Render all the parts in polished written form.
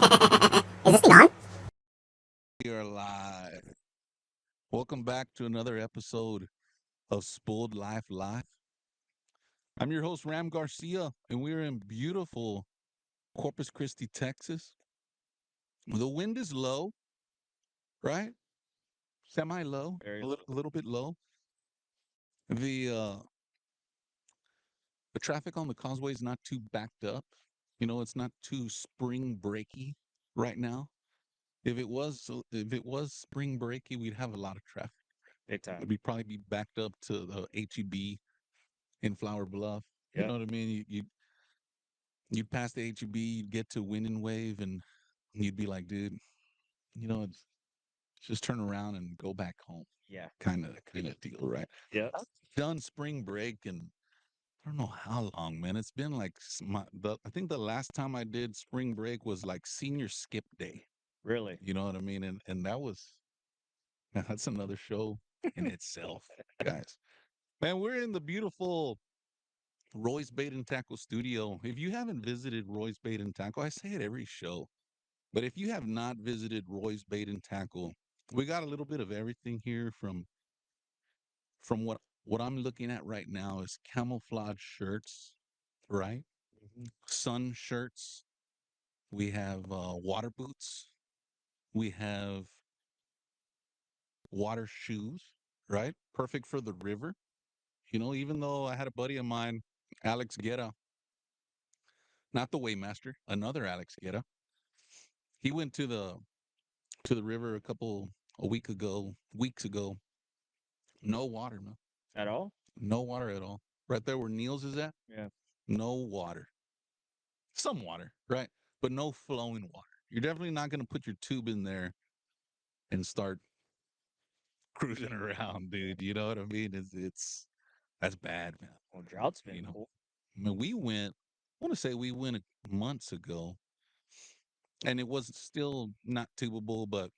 Is this thing on? We are live. Welcome back to another episode of Spoiled Life Live. I'm your host, Ram Garcia, and we're in beautiful Corpus Christi, Texas. The wind is low, right? Semi low, Very a little bit low. The uh, the traffic on the causeway is not too backed up. It's not too spring breaky right now. If it was spring breaky, we'd have a lot of traffic. big time. We'd probably be backed up to the HEB in Flower Bluff. You Yeah. know what I mean? You'd pass the HEB, you'd get to Wind and Wave, and you'd be like, dude, it's just turn around and go back home, Yeah. kind of deal, right? Yeah. I've done spring break, and I don't know how long, man. It's been like I think the last time I did spring break was like senior skip day. Really. You know what I mean? And that's another show in itself, guys. Man, we're in the beautiful Roy's Bait and Tackle Studio. If you haven't visited Roy's Bait and Tackle, I say it every show, but if you have not visited Roy's Bait and Tackle, we got a little bit of everything here from what I'm looking at right now is camouflage shirts, right? Hmm. Sun shirts. We have water boots. We have water shoes, right? Perfect for the river. Even though I had a buddy of mine, Alex Guerra, not the Waymaster, another Alex Guerra. He went to the river weeks ago. No water, man. At all? No water at all. Right there where Niels is at, Yeah. no water. Some water, right? But no flowing water. You're definitely not going to put your tube in there and start cruising around, dude. You know what I mean? It's that's bad, man. Well, drought's been You know, cool. I mean, I want to say we went months ago, and it was still not tubable, but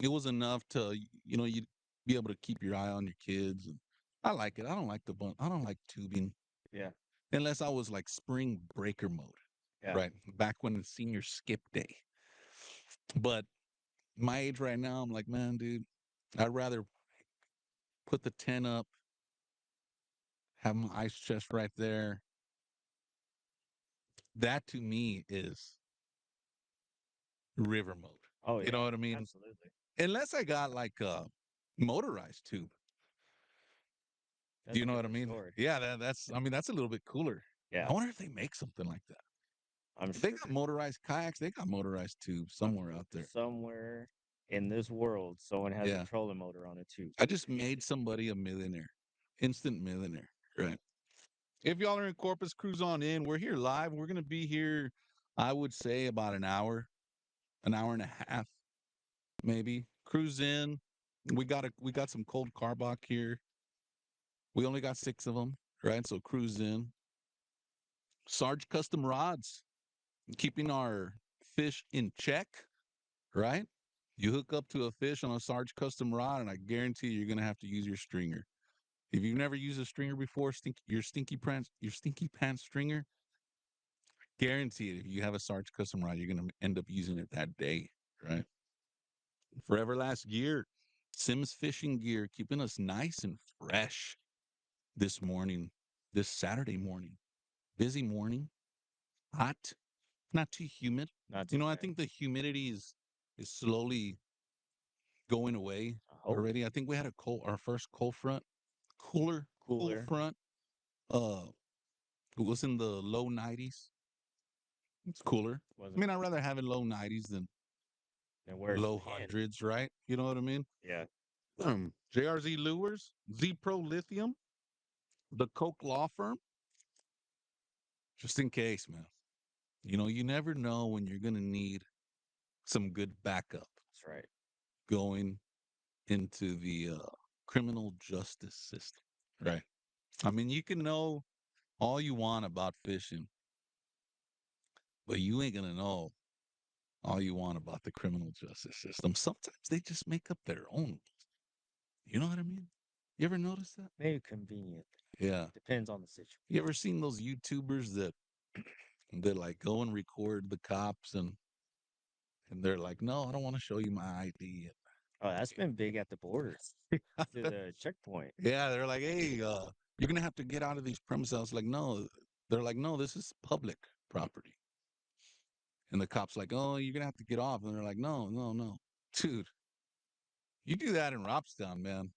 it was enough to, you'd be able to keep your eye on your kids. And I like it. I don't like tubing Yeah. unless I was like spring breaker mode, Yeah. right? Back when it's senior skip day. But my age right now, I'm like, man, dude, I'd rather put the tent up, have my ice chest right there. That to me is river mode. Oh You know yeah. what I mean? Absolutely. Unless I got like a motorized tube. Do That's you a know what I different mean? story. Yeah, that's a little bit cooler. Yeah. I wonder if they make something like that. I'm They sure. got motorized kayaks. They got motorized tubes I'm somewhere sure out there. somewhere in this world, someone has a Yeah. trolling motor on it too. I just made somebody a millionaire, instant millionaire. Right. If y'all are in Corpus, cruise on in. We're here live. We're gonna be here, I would say about an hour and a half, maybe. Cruise in. We got some cold carbach here. We only got 6 of them, right? So cruise in. Sarge Custom Rods, keeping our fish in check, right? You hook up to a fish on a Sarge Custom Rod, and I guarantee you're gonna have to use your stringer. If you've never used a stringer before, your stinky pants stringer, guarantee it. If you have a Sarge Custom Rod, you're gonna end up using it that day, right? Forever Last Gear, Sims Fishing Gear, keeping us nice and fresh this morning, this Saturday morning. Busy morning, hot, not too humid. Not too I bad. think the humidity is slowly going away I hope. already. I think we had our first cold front, cool Cooler. front. Uh, it was in the low 90s. It's cooler. I Wasn't mean, I'd rather have it low 90s than and where it's low wind. hundreds, right? You know what I mean? Yeah. JRZ Lures, Z Pro Lithium, the Coke Law Firm, just in case, man. You never know when you're gonna need some good backup That's right. going into the criminal justice system, right? I mean, you can know all you want about fishing, but you ain't gonna know all you want about the criminal justice system. Sometimes they just make up their own. You know what I mean? You ever notice that? Maybe convenient. Yeah. Depends on the situation. You ever seen those YouTubers that like go and record the cops and And they're like, no, I don't want to show you my ID. Oh, that's been big at the border to the checkpoint. Yeah, they're like, hey, you're gonna have to get out of these premises. I was like, no. They're like, no, this is public property. And the cops like, oh, you're gonna have to get off. And they're like, no, no, no, dude, you do that in Robstown, man.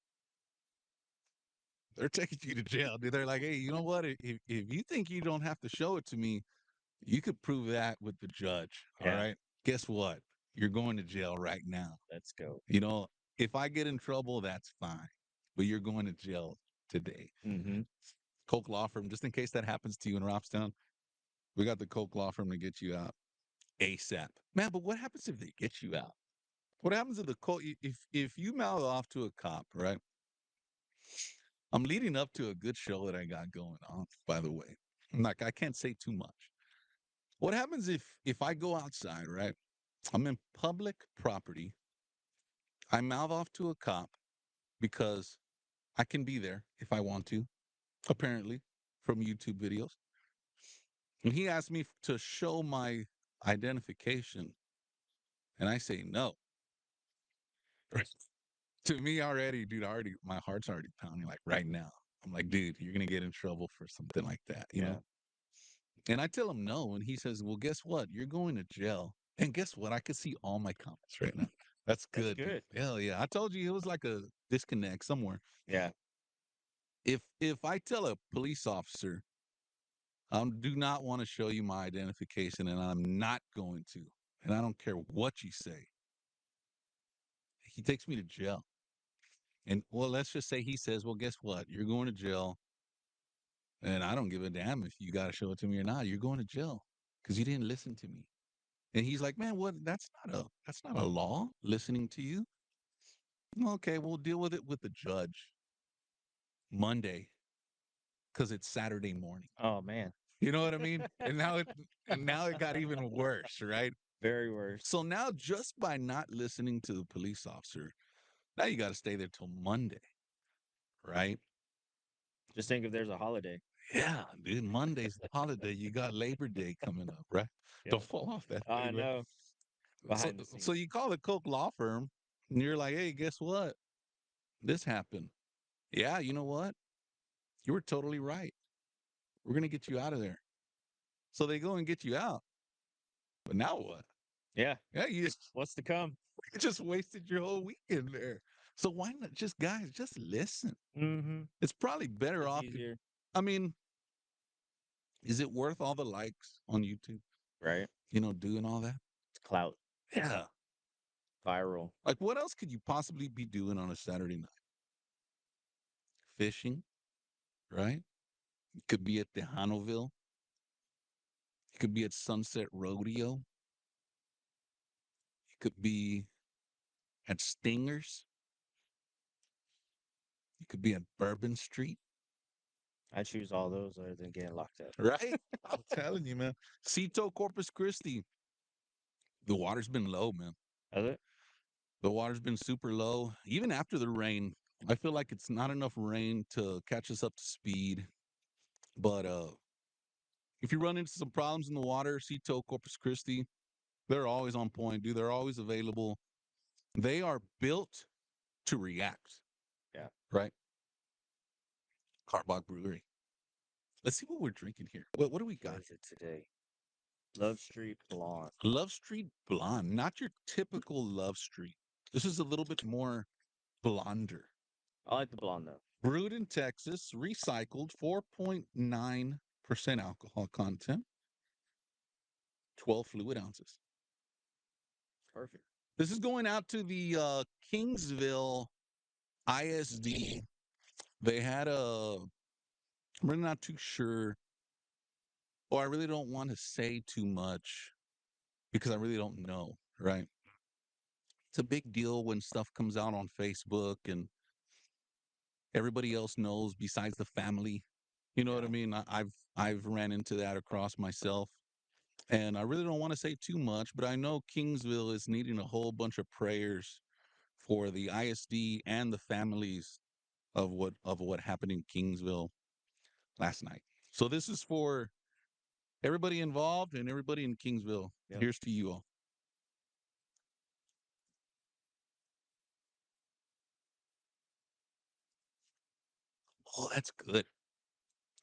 They're taking you to jail, dude. They're like, hey, you know what? If you think you don't have to show it to me, you could prove that with the judge. All Yeah, right. Guess what? You're going to jail right now. let's go. You know, if I get in trouble, that's fine. But you're going to jail today. Mm-hmm. Coke Law Firm, just in case that happens to you in Robstown, we got the Coke Law Firm to get you out ASAP. Man, but what happens if they get you out? What happens if the Coke, if you mouth off to a cop, right? I'm leading up to a good show that I got going on, by the way. I'm like, I can't say too much. What happens if I go outside, right? I'm in public property. I mouth off to a cop because I can be there if I want to, apparently, from YouTube videos. And he asked me to show my identification, and I say no. To me already, dude, already my heart's already pounding like right now. I'm like, dude, you're gonna get in trouble for something like that, you Yeah, know? And I tell him no, and he says, well, guess what? You're going to jail. And guess what? I could see all my comments right now. That's that's good, dude. good. Hell yeah. I told you it was like a disconnect somewhere. Yeah, If I tell a police officer, I do not want to show you my identification, and I'm not going to, and I don't care what you say, he takes me to jail. And well, let's just say he says, well, guess what? You're going to jail. And I don't give a damn if you got to show it to me or not. You're going to jail because you didn't listen to me. And he's like, man, what? That's not a law. Listening to you. Okay, we'll deal with it with the judge Monday because it's Saturday morning. oh man, You know what I mean? And now it got even worse, right? very worse. So now just by not listening to the police officer, now you got to stay there till Monday, right? Just think if there's a holiday. Yeah, dude. Monday's the holiday. You got Labor Day coming up, right? Yeah, Don't fall off that I thing, right? know. So, Behind the so scenes. you call the Coke law firm, and you're like, "Hey, guess what? This happened. Yeah, you know what? You were totally right. We're gonna get you out of there." So they go and get you out. But now what? Yeah, Yeah, you just, what's to come? you just wasted your whole weekend there. So why not just guys, just listen? Mm-hmm. It's probably better It's off. easier, I mean, is it worth all the likes on YouTube? right? Doing all that? It's clout, Yeah. viral. Like, what else could you possibly be doing on a Saturday night? Fishing, right? You could be at Tejanoville. You could be at Sunset Rodeo. You could be at Stingers. You could be at Bourbon Street, I choose all those other than getting locked up. right? I'm telling you, man. Cito Corpus Christi, the water's been low, man. Is it? The water's been super low. Even after the rain, I feel like it's not enough rain to catch us up to speed. But if you run into some problems in the water, Cito Corpus Christi, they're always on point, dude. They're always available. They are built to react, Yeah. right? Carbach Brewery. Let's see what we're drinking here. What do we What got is it today? Love Street Blonde. here? Love Street Blonde, not your typical Love Street. This is a little bit more blonder. I like the blonde though. Brewed in Texas, recycled, 4.9% alcohol content, 12 fluid ounces. Perfect. This is going out to the Kingsville ISD. They had I'm really not too sure, or I really don't want to say too much because I really don't know, right? It's a big deal when stuff comes out on Facebook and everybody else knows besides the family. You know what I Yeah. mean? I've ran into that across myself. And I really don't want to say too much, but I know Kingsville is needing a whole bunch of prayers for the ISD and the families of what happened in Kingsville last night. So this is for everybody involved and everybody in Kingsville. Yep. Here's to you all. Oh, that's good.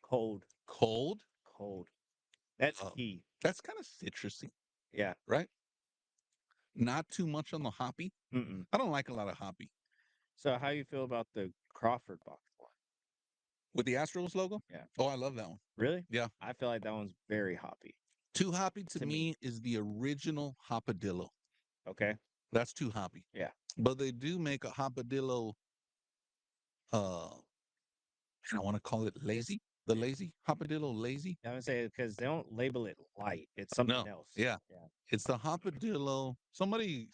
Cold, Cold. cold. That's Oh, key. that's kind of citrusy, Yeah. right? Not too much on the hoppy. Mm-mm. I don't like a lot of hoppy. So how you feel about the Crawford box one? With the Astros logo? Yeah. Oh, I love that one. Really? Yeah. I feel like that one's very hoppy Too hoppy to to me. me is the original Hopadillo. Okay. That's too hoppy. Yeah. But they do make a Hopadillo, and I want to call it lazy. The lazy Hopadillo lazy. I would say because they don't label it light. It's something No, else. yeah, Yeah. it's the Hopadillo. Somebody,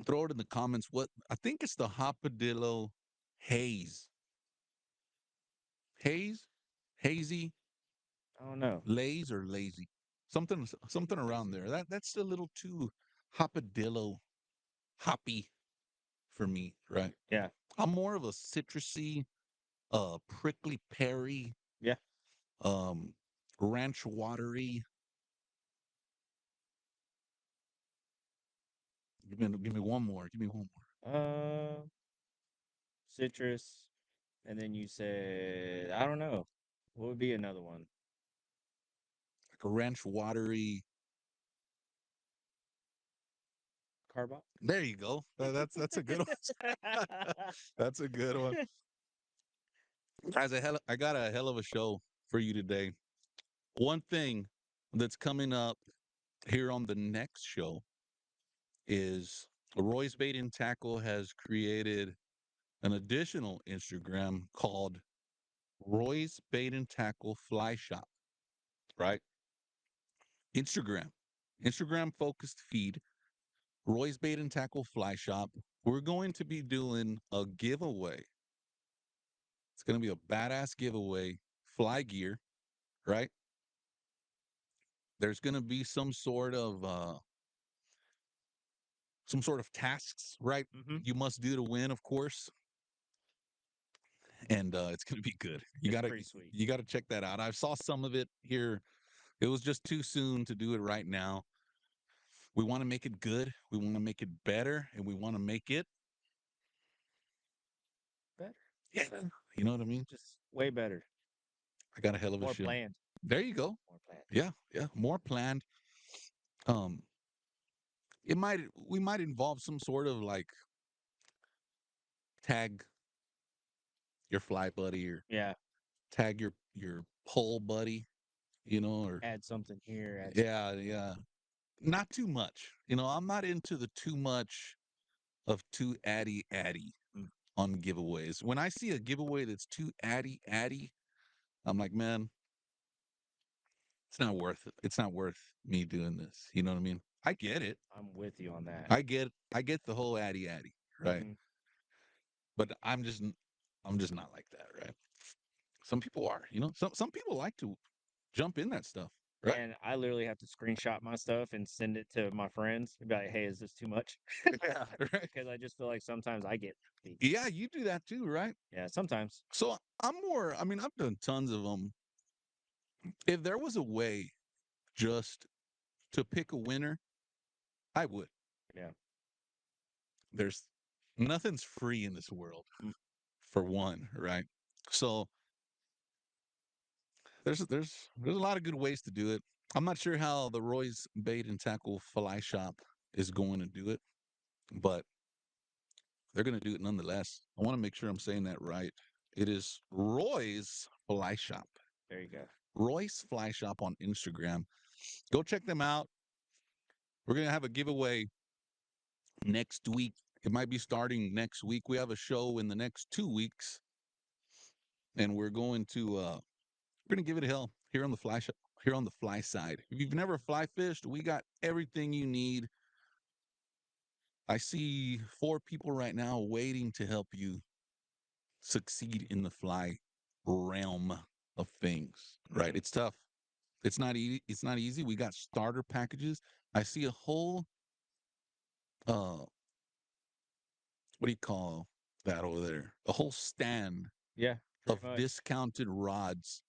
throw it in the comments. What I think it's the Hopadillo haze, haze, hazy, I don't know. laze or lazy, something around there. That's a little too Hopadillo hoppy for me, right? Yeah. I'm more of a citrusy, prickly peary, Yeah. um, ranch watery. Give me one more. Give me one more. Uh, citrus. And then you said, I don't know. What would be another one? Like a ranch watery. Carbot? There you go. That's a good one. That's a good one. Guys, I got a hell of a show for you today. One thing that's coming up here on the next show is Roy's Bait and Tackle has created an additional Instagram called Roy's Bait and Tackle Fly Shop, right? Instagram, Instagram focused feed, Roy's Bait and Tackle Fly Shop. We're going to be doing a giveaway. It's going to be a badass giveaway, fly gear, right? There's going to be some sort of tasks, right? Mm-hmm. You must do to win, of course, and it's going to be good. It's pretty sweet. You got to check that out. I saw some of it here. It was just too soon to do it right now. We want to make it good. We want to make it better, and we want to make it, Better. yeah. You know what I mean? Just way better. I got a hell of a More show. planned. There you go. More planned. Yeah, yeah. More planned. Um, we might involve some sort of like tag your fly buddy or Yeah. tag your pole buddy, or Add something here. Add something. yeah, yeah. Not too much. I'm not into the too much of too addy Mm. on giveaways. When I see a giveaway that's too addy, I'm like, man, it's not worth it. It's not worth me doing this. You know what I mean? I get it. I'm with you on that. I get the whole addy, right? Mm-hmm. But I'm just not like that, right? Some people are, some people like to jump in that stuff, right? And I literally have to screenshot my stuff and send it to my friends and be like, hey, is this too much? Yeah, right. Because I just feel like sometimes I get the, Yeah, you do that too, right? yeah, sometimes. So I mean, I've done tons of them. If there was a way just to pick a winner, I would. Yeah. There's nothing's free in this world, Mm. for one, right? So there's a lot of good ways to do it. I'm not sure how the Roy's Bait and Tackle Fly Shop is going to do it, but they're going to do it nonetheless. I want to make sure I'm saying that right. It is Roy's Fly Shop. There you go. Roy's Fly Shop on Instagram. Go check them out. We're going to have a giveaway next week. It might be starting next week. We have a show in the next 2 weeks, and we're going to give it a hell here on the fly shop, here on the fly side. If you've never fly fished, we got everything you need. I see 4 people right now waiting to help you succeed in the fly realm of things. Right? Mhm. It's tough. It's not easy. It's not easy. We got starter packages. I see a whole uh what do you call that over there? A whole stand Yeah, of pretty much. discounted rods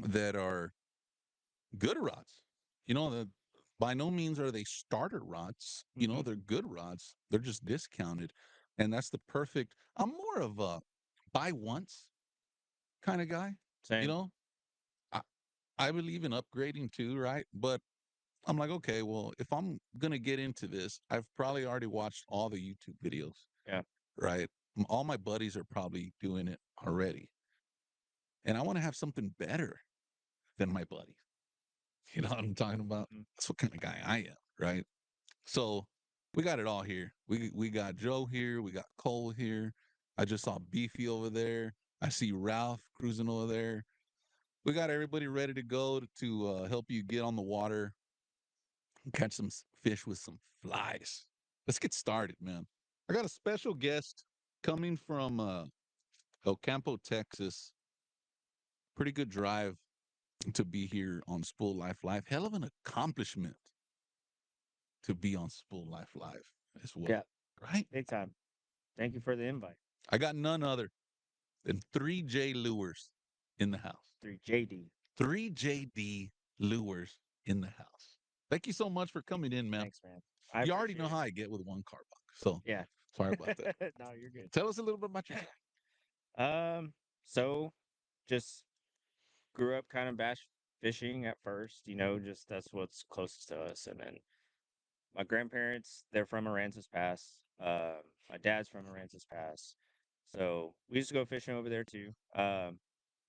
that are good rods. The by no means are they starter rods. Mhm. They're good rods. They're just discounted. And that's the perfect. I'm more of a buy once kind of guy. You Same. know, I, I believe in upgrading too, right? But I'm like, okay, well, if I'm gonna get into this, I've probably already watched all the YouTube videos, Yeah. right? All my buddies are probably doing it already, and I want to have something better than my buddies. You know what I'm talking about? Mhm. That's what kind of guy I am, right? So we got it all here. We got Joe here. We got Cole here. I just saw Beefy over there. I see Ralph cruising over there. We got everybody ready to go to help you get on the water and catch some fish with some flies. Let's get started, man. I got a special guest coming from El Campo, Texas. Pretty good drive to be here on Spool Life Live. Hell of an accomplishment to be on Spool Life Live as Yeah. well, right? Big time. Thank you for the invite. I got none other than 3J Lures in the house. 3JD. 3JD Lures in the house. Thank you so much for coming in, man. Thanks, man. I You already know appreciate how it. I get with one car buck. So Yeah. sorry about that. No, you're good. Tell us a little bit about yourself. So just grew up kind of bass fishing at first, just that's what's closest to us. And then my grandparents, they're from Aransas Pass. My dad's from Aransas Pass. So we used to go fishing over there too.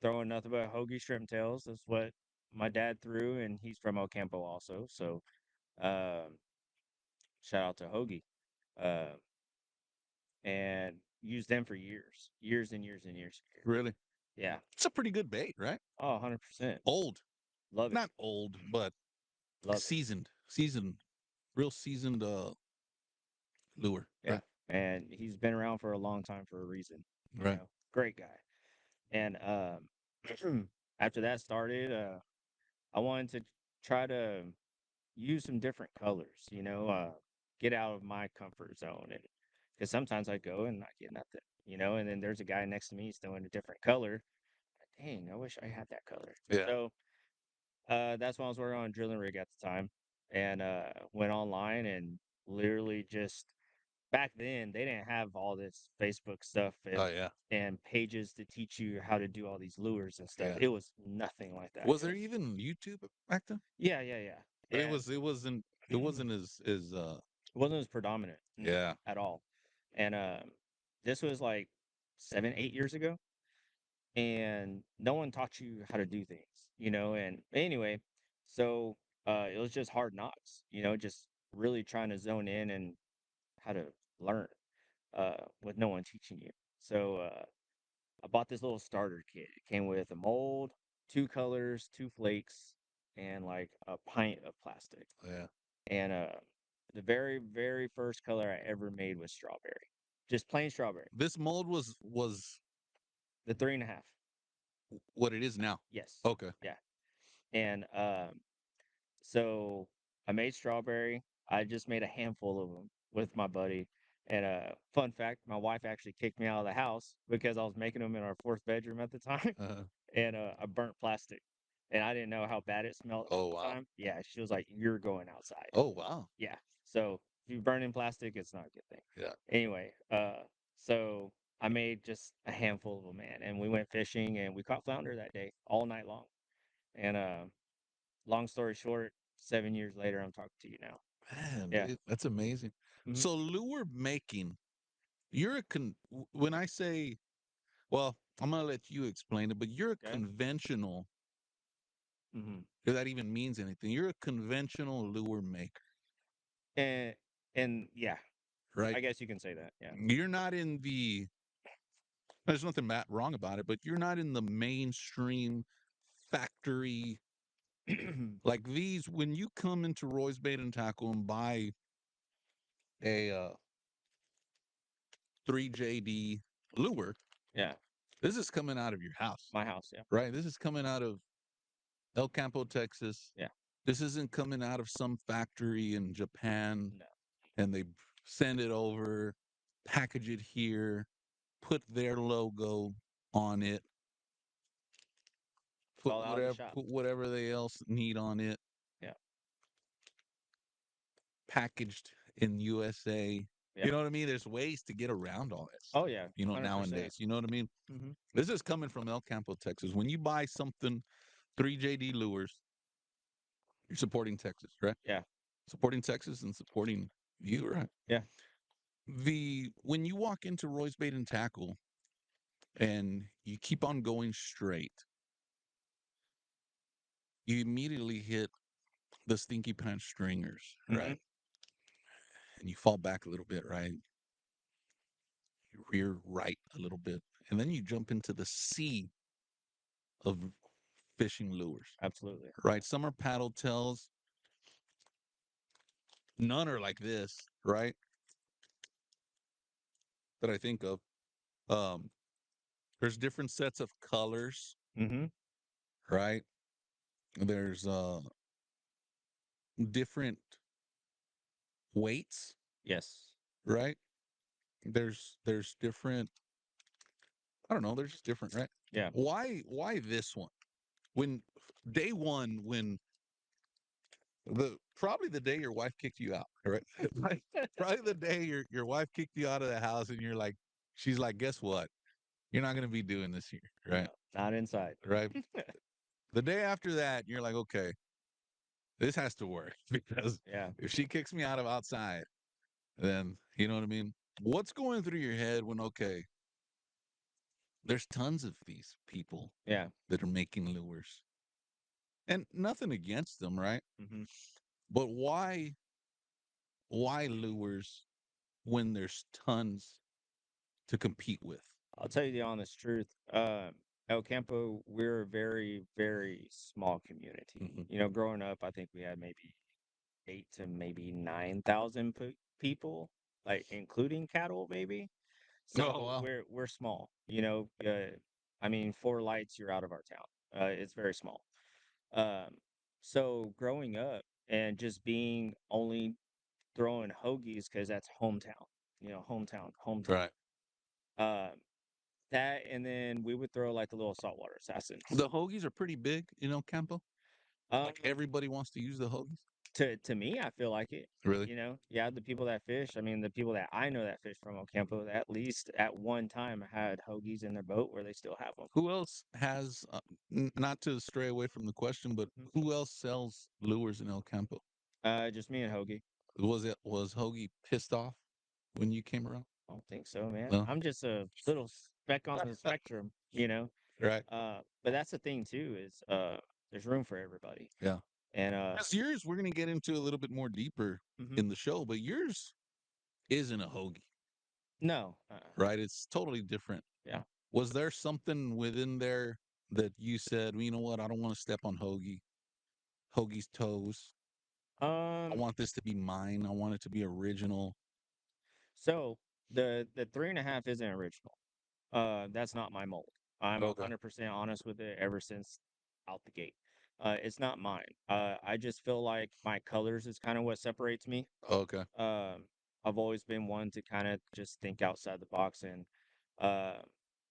Throwing nothing but hoagie shrimp tails. That's what my dad threw, and he's from El Campo also. So um, shout out to Hoagie. Uh, and used them for years, years and years and years. Really? Yeah. It's a pretty good bait, right? Oh, 100%. Old. Love it. Not old, but Love it. seasoned. Seasoned. Real seasoned lure. Yeah. Right. And he's been around for a long time for a reason. Right. Great guy. And after that started, I wanted to try to use some different colors, get out of my comfort zone. And because sometimes I go and not get nothing, and then there's a guy next to me still in a different color. Dang, I wish I had that color. Yeah. So that's when I was working on a drilling rig at the time, and went online and literally just back then they didn't have all this Facebook stuff Oh yeah. and pages to teach you how to do all these lures and stuff. Yeah. It was nothing like that. Was It there was even YouTube back then? yeah, yeah, yeah. But And it wasn't as it wasn't as predominant yeah. at all. And this was like 7, 8 years ago, and no one taught you how to do things, And anyway, so it was just hard knocks, just really trying to zone in and how to learn with no one teaching you. So I bought this little starter kit. It came with a mold, two colors, two flakes, and like a pint of plastic. Yeah. And the very, very first color I ever made was strawberry, just plain strawberry. This mold was The 3.5. what it is now. Yes. Okay. Yeah. And so I made strawberry. I just made a handful of them with my buddy. And fun fact, my wife actually kicked me out of the house because I was making them in our fourth bedroom at the time, Uh, and I burnt plastic, and I didn't know how bad it smelled at oh the wow. time. Yeah, she was like, "You're going outside." Oh wow. Yeah. So if you burn in plastic, it's not a good thing. Yeah. Anyway, so I made just a handful of them, man, and we went fishing and we caught flounder that day all night long. And long story short, 7 years later, I'm talking to you now. Man, Yeah. that's amazing. Mhm. So lure making, you're when I say, well, I'm gonna let you explain it, but you're a Okay. conventional, Hmm. if that even means anything. You're a conventional lure maker, And yeah, right? I guess you can say that. Yeah. You're not in the. There's nothing wrong about it, but you're not in the mainstream factory like these. When you come into Roy's Bait and Tackle and buy a 3JD lure, Yeah. this is coming out of your house, My house. Yeah. right? This is coming out of El Campo, Texas. Yeah. This isn't coming out of some factory in Japan No. and they send it over, package it here, put their logo on it, It's all out of the shop. put whatever they else need on it, Yeah. packaged in USA. Yeah. You know what I mean? There's ways to get around all that Oh stuff, yeah. nowadays. 100%. You know what I mean? Mm-hmm. This is coming from El Campo, Texas. When you buy something, 3JD lures, you're supporting Texas, right? Yeah. Supporting Texas and supporting you, right? Yeah. When you walk into Roy's Bait and Tackle and you keep on going straight, you immediately hit the stinky pants stringers, Mm-hmm. right? And you fall back a little bit, right? You rear right a little bit, and then you jump into the sea of fishing lures, Absolutely. right? Some are paddle tails, none are like this, right? That I think of. Um, there's different sets of colors, Mm-hmm. right? There's different weights, Yes. right? There's different, I don't know, they're just different, right? Yeah. Why this one? When day one, when the probably the day your wife kicked you out, right? Like, probably the day your wife kicked you out of the house and she's like, guess what? You're not gonna be doing this here, No, right? not inside. Right. The day after that, you're like, okay, this has to work because Yeah. if she kicks me out of outside, then you know what I mean? What's going through your head when okay, there's tons of these people Yeah. that are making lures. And nothing against them, right? Mm-hmm. But why lures when there's tons to compete with? I'll tell you the honest truth. El Campo, we're a very, very small community. Mhm. Growing up, I think we had maybe 8 to maybe 9,000 people, like including cattle, maybe. Oh So wow. we're small. I mean, 4 lights, you're out of our town. It's very small. Um, so growing up and just being only throwing hoagies because that's hometown. Hometown. Right. Um, that and then we would throw like the little saltwater assassins. The hoagies are pretty big, Campo. Um, Like everybody wants to use the hoagies. to me, I feel like it. Really? Yeah, the people that fish. I mean, the people that I know that fish from Ocampo, at least at one time had hoagies in their boat where they still have them. Who else has not to stray away from the question, but who else sells lures in El Campo? Just me and Hoagie. Was Hoagie pissed off when you came around? I don't think so, man. No. I'm just a little speck on the spectrum. Right. But that's the thing too is there's room for everybody. Yeah. And Because yours, we're gonna get into a little bit more deeper mhm. in the show, but yours isn't a hoagie, No, right? It's totally different. yeah. Was there something within there that you said, well, you know what, I don't want to step on Hoagie's toes. I Um, want this to be mine. I want it to be original. so the 3.5 isn't original. That's not my mold. I'm Okay. 100% honest with it ever since out the gate. It's not mine. I just feel like my colors is kind of what separates me. Okay. Um, I've always been one to kind of just think outside the box, and uh,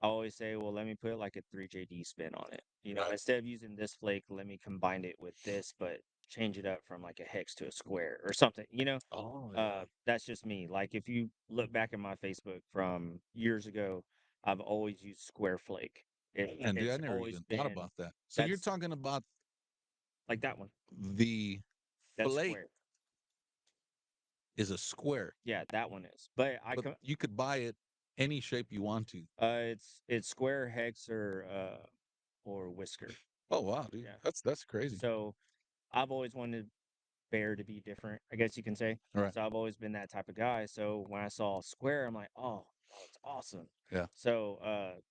I always say, well, let me put like a 3JD spin on it. Right. Instead of using this flake, let me combine it with this, but change it up from like a hex to a square or something. Oh yeah. That's just me. Like if you look back at my Facebook from years ago, I've always used square flake. And dude, I It's never always even thought been about that. So you're that's talking about like that one. the That's flake square. is a square, Yeah, that one is. But I but can you could buy it any shape you want to. it's square hex or whisker. Oh wow, dude. Yeah. That's crazy. So I've always wanted bear to be different, I guess you can say. All right. So I've always been that type of guy. So when I saw square, I'm like, oh, it's awesome. Yeah. So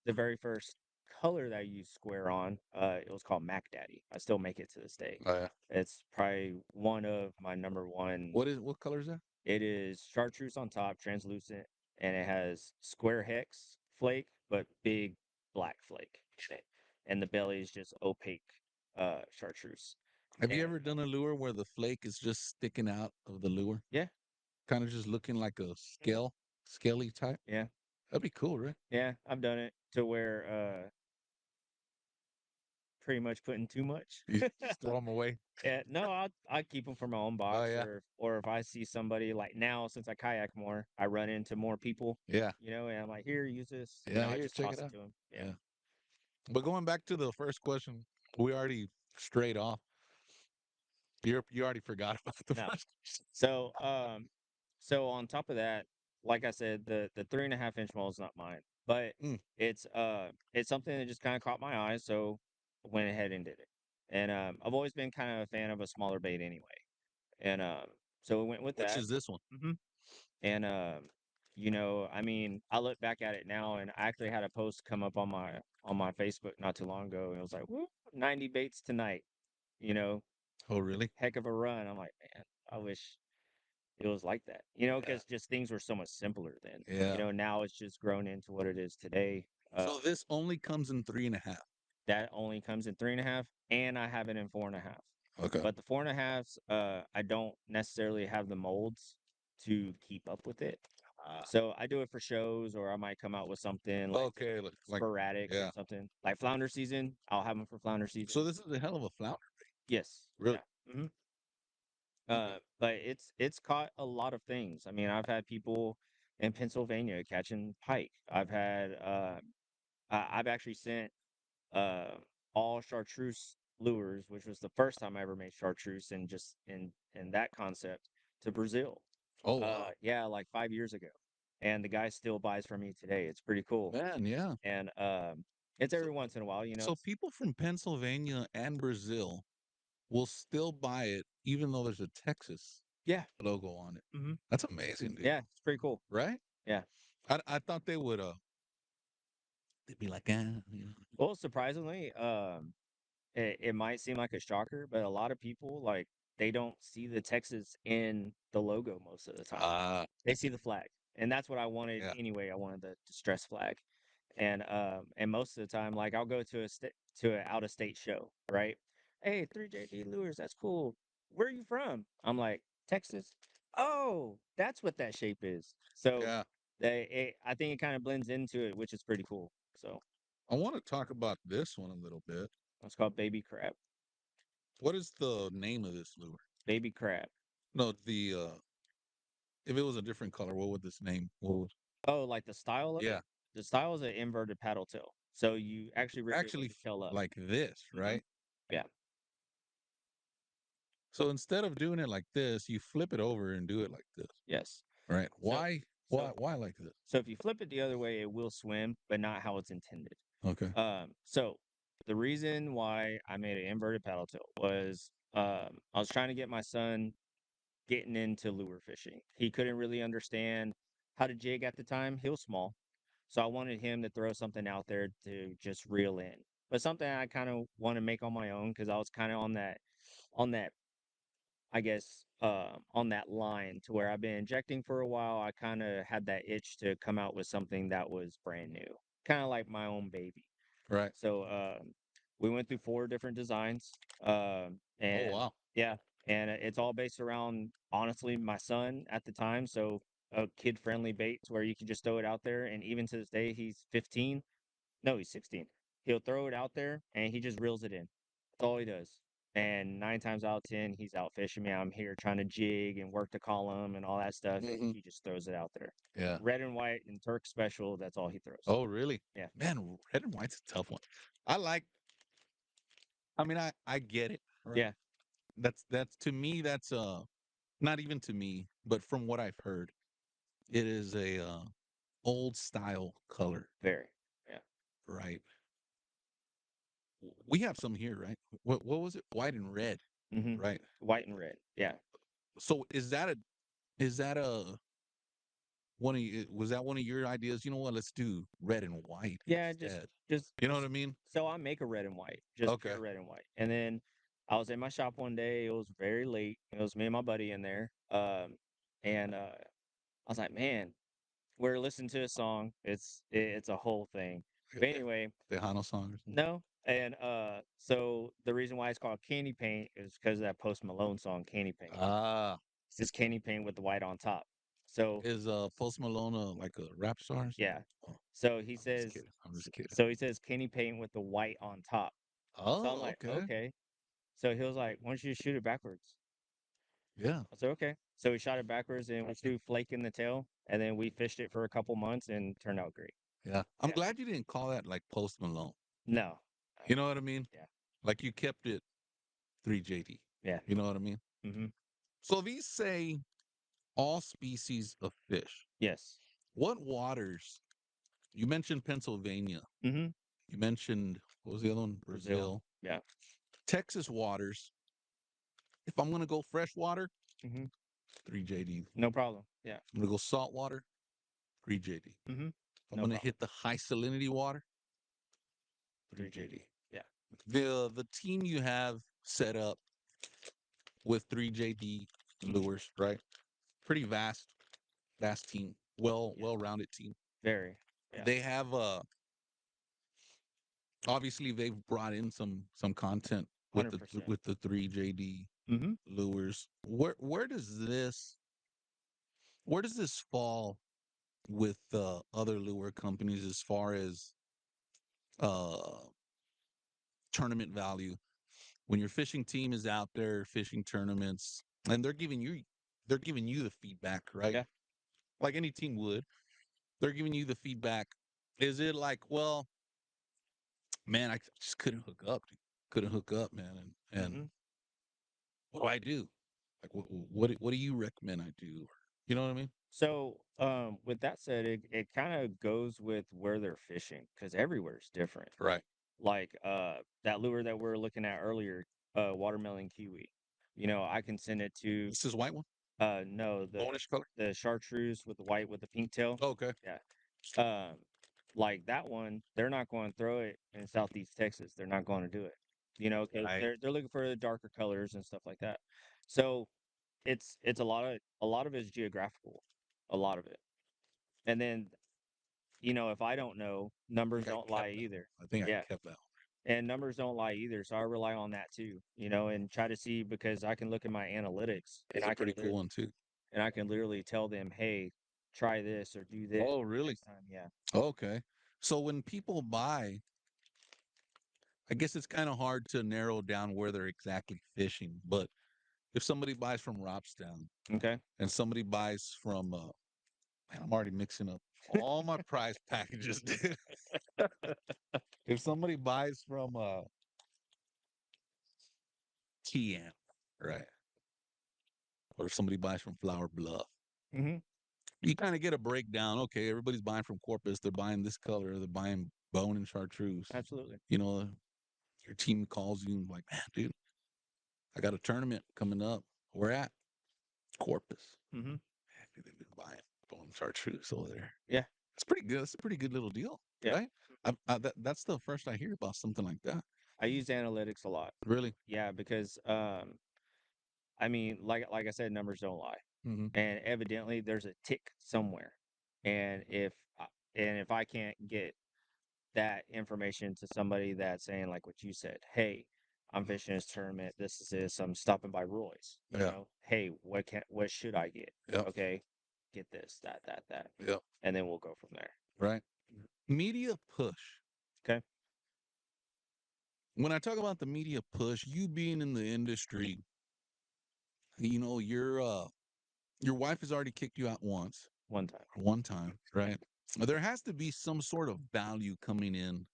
the very first color that I used square on, it was called Mac Daddy. I still make it to this day. Oh yeah. It's probably one of my number one. What color is that? It is chartreuse on top, translucent, and it has square hex flake, but big black flake in it. And the belly is just opaque chartreuse. Have you And ever done a lure where the flake is just sticking out of the lure? yeah, Kind of just looking like a scaly type? yeah. That'd be cool, right? Yeah, I've done it to where pretty much putting too much. You just throw them away. No, I keep them for my own Oh box, yeah, or if I see somebody like now, since I kayak more, I run into more people, yeah, and I'm like, here, use this, yeah. I Here, just check it toss it out. to them. Yeah. Yeah. But going back to the first question, we already strayed off. You already forgot about the No. first. So, so on top of that, like I said, the 3.5 inch mold is not mine, but Mm, it's something that just kind of caught my eye, so went ahead and did it. And I've always been kind of a fan of a smaller bait anyway, and so we went with which that. is this one? hmm And I mean, I look back at it now, and I actually had a post come up on my Facebook not too long ago, and it was like, "Woo, 90 baits tonight." You know, Oh, really? heck of a run. I'm like, man, I wish it was like that, Yeah. because just things were so much simpler then. Yeah. Now it's just grown into what it is today. So this only comes in 3.5. That only comes in 3.5, and I have it in 4.5. Okay. But the 4.5s, I don't necessarily have the molds to keep up with it. Ah. So I do it for shows, or I might come out with something like just Okay. Like, sporadic or yeah. something like flounder season. I'll have them for flounder So season. this is a hell of a flounder. Yes, Really? yeah. hmm Okay. But it's caught a lot of things. I mean, I've had people in Pennsylvania catching pike. I've actually sent uh, all chartreuse lures, which was the first time I ever made chartreuse, and just in that concept to Brazil. Oh wow. Yeah, like 5 years ago, and the guy still buys from me today. It's pretty cool, Man, yeah. and it's So every once in a while, so people from Pennsylvania and Brazil will still buy it even though there's a Texas yeah, logo on it. hmm That's amazing, dude. yeah, it's pretty cool. Right? Yeah. I thought they would they'd be like, Well, surprisingly, it might seem like a shocker, but a lot of people like they don't see the Texas in the logo most of the time. ah, They see the flag, and that's what I wanted yeah. anyway. I wanted the distress flag, and most of the time, like I'll go to an out of state show, right? Hey, 3JD Lures, that's cool. Where are you from? I'm like Texas. Oh, that's what that shape is. So Yeah. I think it kind of blends into it, which is pretty cool. So I want to talk about this one a little bit. it's called baby crab. What is the name of this lure? Baby crab. No, the if it was a different color, what would this name? What would Oh, like the style of yeah. it? The style is an inverted paddle tail. So you actually rig it with Actually the tail up. like this, hmm right? Yeah. So instead of doing it like this, you flip it over and do it like this. Yes. Right? So Why so why like this? so if you flip it the other way, it will swim, but not how it's intended. Okay. So the reason why I made an inverted paddle tail was I was trying to get my son getting into lure fishing. He couldn't really understand how to jig at the time. He was small. So I wanted him to throw something out there to just reel in. But something I kind of want to make on my own because I was kind of on that I guess on that line to where I've been injecting for a while. I kind of had that itch to come out with something that was brand new. Kind of like my own baby. Right. So we went through 4 different designs. Oh And wow. yeah, and it's all based around honestly my son at the time. So a kid friendly bait to where you can just throw it out there. And even to this day, he's 15. No, he's 16. He'll throw it out there and he just reels it in. That's all he does. And 9 times out of 10, he's out fishing me. I'm here trying to jig and work the column and all that stuff. And hmm he just throws it out there. Yeah. Red and white and Turk special. That's all he throws. Oh really? Yeah. Man, red and white's a tough one. I like I mean I get it, right? Yeah. That's to me that's not even to me, but from what I've heard, it is a old style color, Very. Yeah. right? We have some here, right? What was it? White and red, hmm right? White and red. Yeah. So is that a was that one of your ideas? You know what? Let's do red and white Yeah. instead. You know what Just I mean? so I make a red and white, just Okay. pure red and white. And then I was in my shop one day. It was very late. It was me and my buddy in there. And I was like, man, we're listening to a song. It's a whole thing. The But anyway, Tejano song or something. no. And so the reason why it's called Candy Paint is because of that Post Malone song, Candy Paint. Ah, It's just candy paint with the white on top. So is Post Malone like a rap star or something? yeah. Oh, So he I'm just says kidding. I'm just kidding. he says candy paint with the white on top. So I'm Oh, like, okay. okay. So he was like, why don't you shoot it backwards? Yeah. I said, okay. So we shot it backwards and we threw flake in the tail, and then we fished it for a couple months and turned out great. Yeah. I'm Yeah. glad you didn't call that like Post Malone. No. You know what I mean? Yeah. Like you kept it 3JD. Yeah. You know what I mean? Mm-hmm. So these say all species of fish. Yes. What waters? You mentioned Pennsylvania. Mm-hmm. You mentioned, what was the other one? Brazil. Brazil. Yeah. Texas waters. If I'm going to go freshwater, Mm-hmm. 3JD. No problem. Yeah. I'm going to go saltwater, 3JD. If Mm-hmm. I'm No going to problem. hit the high salinity water, 3JD. 3JD. Yeah. The team you have set up with 3JD lures, right? Pretty vast team. Yeah. Well-rounded team. Very. Yeah. They have obviously they've brought in some content with the 100%. 3JD Mm-hmm. lures. Where does this fall with other lure companies as far as uh tournament value? When your fishing team is out there fishing tournaments and they're giving you the feedback, right? Yeah. Like any team would. They're giving you the feedback. Is it like, well, man, I just couldn't hook up, dude. Couldn't hook up, man, and Mm-hmm. what do I do? Like, what do you recommend I do? You know what I mean? So, with that said, it kind of goes with where they're fishing because everywhere's different. Right. Like that lure that we are looking at earlier, watermelon kiwi. I can send it to This is white one, no, bonish color. the chartreuse with the white with the pink tail. Oh, okay. Yeah. Um, like that one, they're not going to throw it in Southeast Texas. They're not going to do it. 'Cause Right. they're looking for the darker colors and stuff like that. So it's a lot of it is geographical, a lot of it. And then, if I don't know, I numbers think I don't lie kept that. either. I think I Yeah. kept that. And numbers don't lie either. So I rely on that too, and try to see because I can look at my analytics and It's a pretty cool one too. I can literally tell them, hey, try this or do this Oh, really? next time. Yeah. Okay. So when people buy, I guess it's kind of hard to narrow down where they're exactly fishing. But if somebody buys from Robstown Okay. and somebody buys from, man, I'm already mixing up all my prize packages, dude. If somebody buys from TM, right, or if somebody buys from Flower Bluff, Mm-hmm. you kind of get a breakdown. Okay, everybody's buying from Corpus. They're buying this color. They're buying bone and chartreuse. Absolutely. You know, your team calls you and like, man, dude, I got a tournament coming up. Where at? Corpus. Mm-hmm. They've been buying bone and chartreuse over there. Yeah. It's pretty good. It's a pretty good little deal, Yeah. right? That's the first I hear about something like that. I use analytics a lot. Really? Yeah, because I mean, like I said, numbers don't lie. Mm-hmm. And evidently there's a tick somewhere. And if I can't get that information to somebody that's saying like what you said, hey, I'm fishing this tournament, this is this, I'm stopping by Roy's, Yeah. hey, what should I get? Yeah. Okay, get this, that, Yeah. and then we'll go from there. Right. Media push. Okay. When I talk about the media push, you being in the industry, your wife has already kicked you out once, One time. one time, right? There has to be some sort of value coming in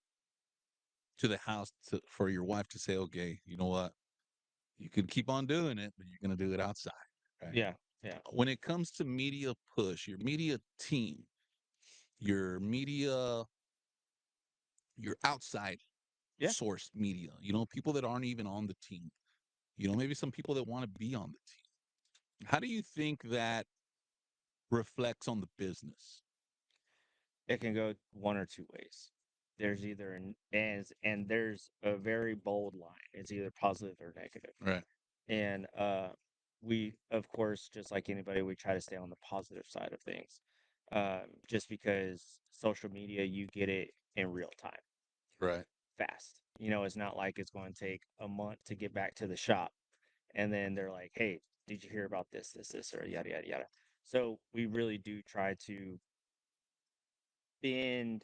to the house for your wife to say, okay, you know what? You could keep on doing it, but you're going to do it outside, right? Yeah. Yeah. When it comes to media push, your media team, your media, your outside Yeah. source media, people that aren't even on the team, maybe some people that want to be on the team. How do you think that reflects on the business? It can go one or two ways. There's either and there's a very bold line. It's either positive or negative. Right. And we, of course, just like anybody, we try to stay on the positive side of things. Just because social media, you get it in real time, Right. fast. It's not like it's going to take a month to get back to the shop, and then they're like, "Hey, did you hear about this, or yada yada yada." So we really do try to bend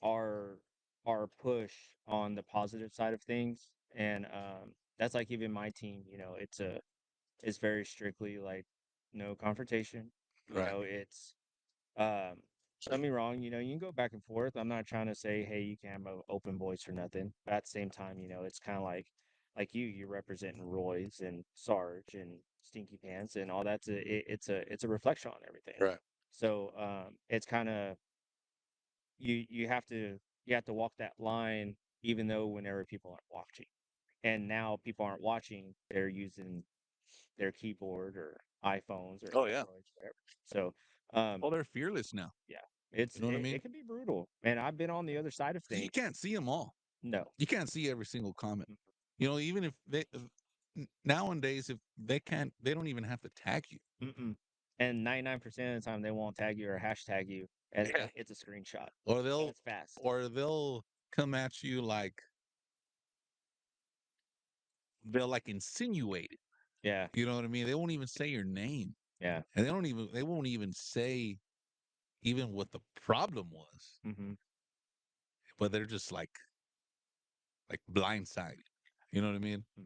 our our push on the positive side of things, and that's like even my team. It's very strictly like no confrontation. Right. It's um, don't get me wrong. You can go back and forth. I'm not trying to say, hey, you can't have an open voice or nothing. But at the same time, it's kind of like you're representing Roy's and Sarge and Stinky Pants and all that's it's a reflection on everything. Right. So it's kind of you have to walk that line even though whenever people aren't watching. And now people aren't watching, they're using their keyboard or iPhones or Oh yeah. Androids, whatever. So, um, Oh, they're fearless now. yeah, it's You know what I it, mean? it can be brutal, and I've been on the other side of 'Cause you things. can't see them all. No, You can't see every single comment. mm, Even if nowadays, if they can't, they don't even have to tag you. mm-mm. And 99% of the time they won't tag you or hashtag you, and Yeah. it's a screenshot, Or and they'll, it's fast. or they'll come at you like they'll like insinuate it. Yeah, You know what I mean? They won't even say your name, yeah, and they won't even say even what the problem was. mm-hmm. But they're just like blindsided. You know what I mean? Mm.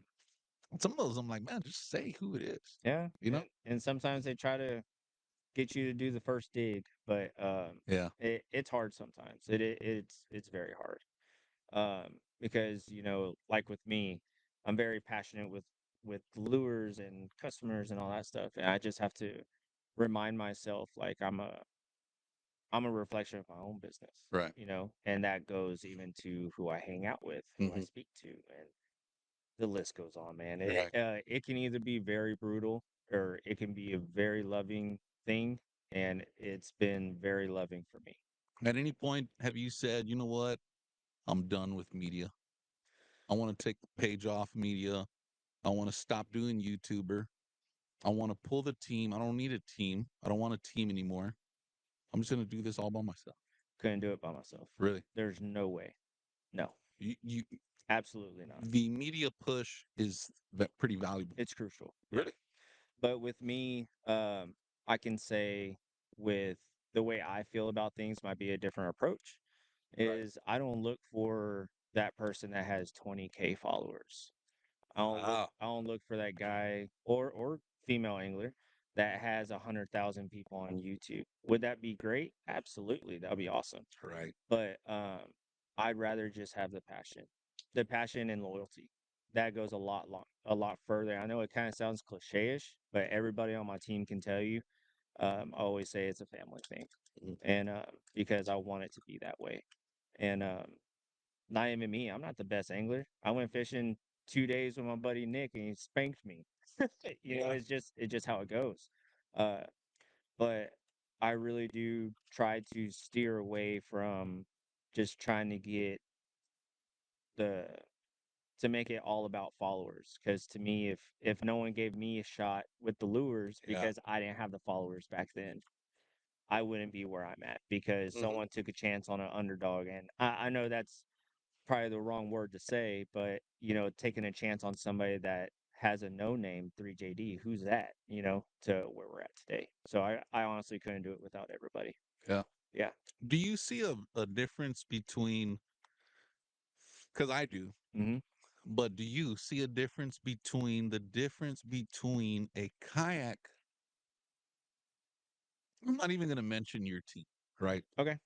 Some of those, I'm like, man, just say who it is. Yeah, You know? and sometimes they try to get you to do the first dig, but Yeah. it's hard sometimes. It's very hard. Because like with me, I'm very passionate with lures and customers and all that stuff, and I just have to remind myself like I'm a reflection of my own business, Right. and that goes even to who I hang out with, who I Hmm. speak to, and the list goes on, man. Right. It can either be very brutal or it can be a very loving thing, and it's been very loving for me. At any point, have you said, you know what? I'm done with media. I want to take the page off media. I want to stop doing YouTuber. I want to pull the team. I don't need a team. I don't want a team anymore. I'm just going to do this all by myself. Couldn't do it by myself. Really. There's no way. No, You absolutely not. the media push is pretty valuable. It's crucial. Yeah. Really. But with me, I can say with the way I feel about things might be a different approach. Right. Is I don't look for that person that has 20K followers. Ah. I don't look for that guy or female angler that has 100,000 people on YouTube. Would that be great? Absolutely, that'd be awesome. Right. But I'd rather just have the passion and loyalty. That goes a lot further. I know it kind of sounds cliche-ish, but everybody on my team can tell you. I always say it's a family thing, Mhm. and because I want it to be that way. And not even me. I'm not the best angler. I went fishing 2 days with my buddy Nick, and he spanked me. Yeah. It's just how it goes. Uh, but I really do try to steer away from just trying to get the to make it all about followers. Because to me, if no one gave me a shot with the lures Yeah. because I didn't have the followers back then, I wouldn't be where I'm at because Hmm. someone took a chance on an underdog. And I know that's probably the wrong word to say, but taking a chance on somebody that has a no name 3JD, who's that? To where we're at today. So I honestly couldn't do it without everybody. Yeah. Yeah. Do you see a difference between, because I do, Hmm. but do you see a difference between a kayak? I'm not even going to mention your team, right? Okay.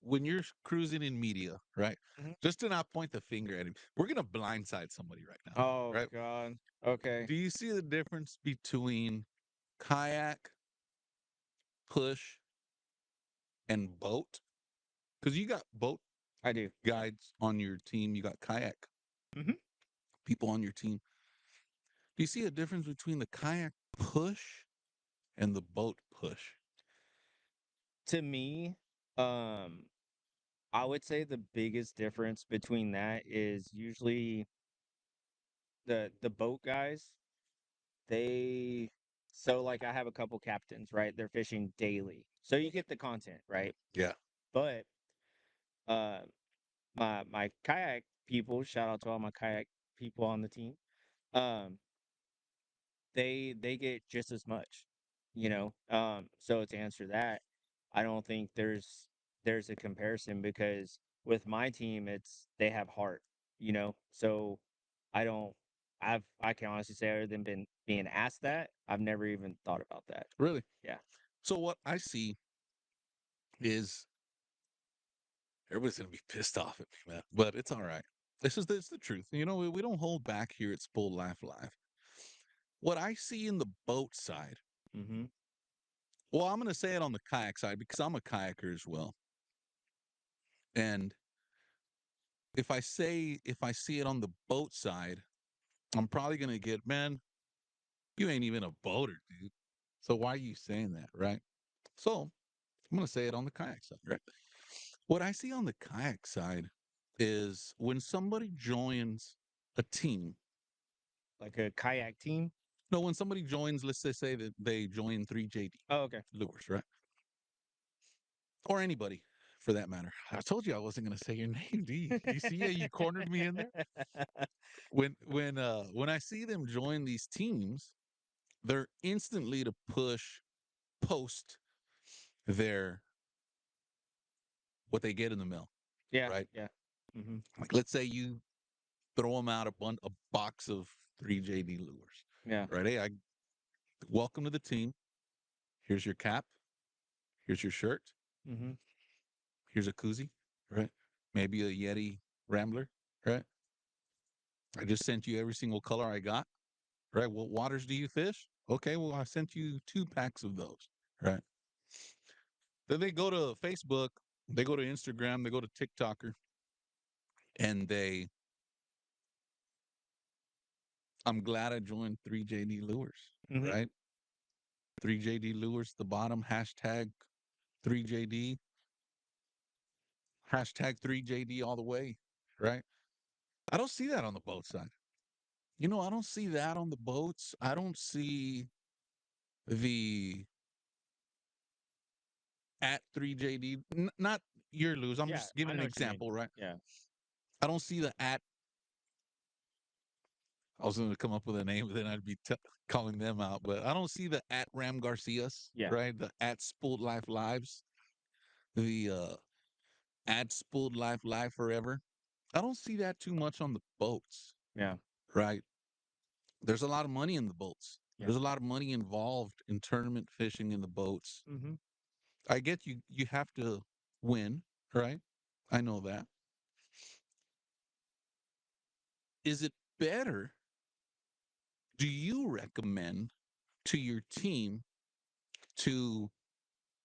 When you're cruising in media, right? Hmm. Just to not point the finger at him, we're going to blindside somebody right now, Oh right? God. Okay. Do you see the difference between kayak, push, and boat? Because you got boat I do. guides on your team, you got kayak Hmm. people on your team. Do you see a difference between the kayak push and the boat push? To me, um, I would say the biggest difference between that is usually the boat guys. They so like I have a couple captains, right? They're fishing daily. So you get the content, right? Yeah. But uh my kayak people, shout out to all my kayak people on the team. Um they get just as much. So to answer that, I don't think there's a comparison because with my team, it's they have heart, you know. So I don't. I can honestly say, other than been being asked that, I've never even thought about that. Really. Yeah. So what I see is everybody's gonna be pissed off at me, man. But it's all right. This is the truth. You know, we don't hold back here at Spool Life Live. What I see in the boat side, Mm-hmm. well, I'm gonna say it on the kayak side because I'm a kayaker as well. And if I see it on the boat side, I'm probably gonna get, man, you ain't even a boater, dude. So why are you saying that, right? So I'm gonna say it on the kayak side, right? What I see on the kayak side is when somebody joins a team. Like a kayak team. No, when somebody joins, let's just say that they join 3JD Oh, okay. Lures, right? Or anybody for that matter. I told you I wasn't gonna say your name. You see, you cornered me in there. When I see them join these teams, they're instantly to post their what they get in the mail, Yeah. right? Yeah. Mm-hmm. Like let's say you throw them out a box of 3JD lures, Yeah. right? Hey, I welcome to the team. Here's your cap. Here's your shirt. Mm-hmm. Here's a koozie, right? Maybe a Yeti Rambler, right? I just sent you every single color I got, right? What waters do you fish? Okay, well, I sent you 2 packs of those, right? Then they go to Facebook, they go to Instagram, they go to TikToker, and I'm glad I joined 3JD Lures, Mm-hmm. right? 3JD Lures, the bottom, hashtag 3JD, hashtag 3JD all the way, right? I don't see that on the boat side. You know, I don't see that on the boats. I don't see the at 3JD, not your lose. I'm Yeah. just giving I an know what you mean. example, right? Yeah. I don't see the at. I was going to come up with a name, but then I'd be calling them out. But I don't see the at Ram Garcias, Yeah. right? The at Spooled Life Lives, the at Spooled Life Live Forever. I don't see that too much on the boats, Yeah. right? There's a lot of money in the boats. Yeah. There's a lot of money involved in tournament fishing in the boats. Mm-hmm. I get you. You have to win, right? I know that. Is it better? Do you recommend to your team to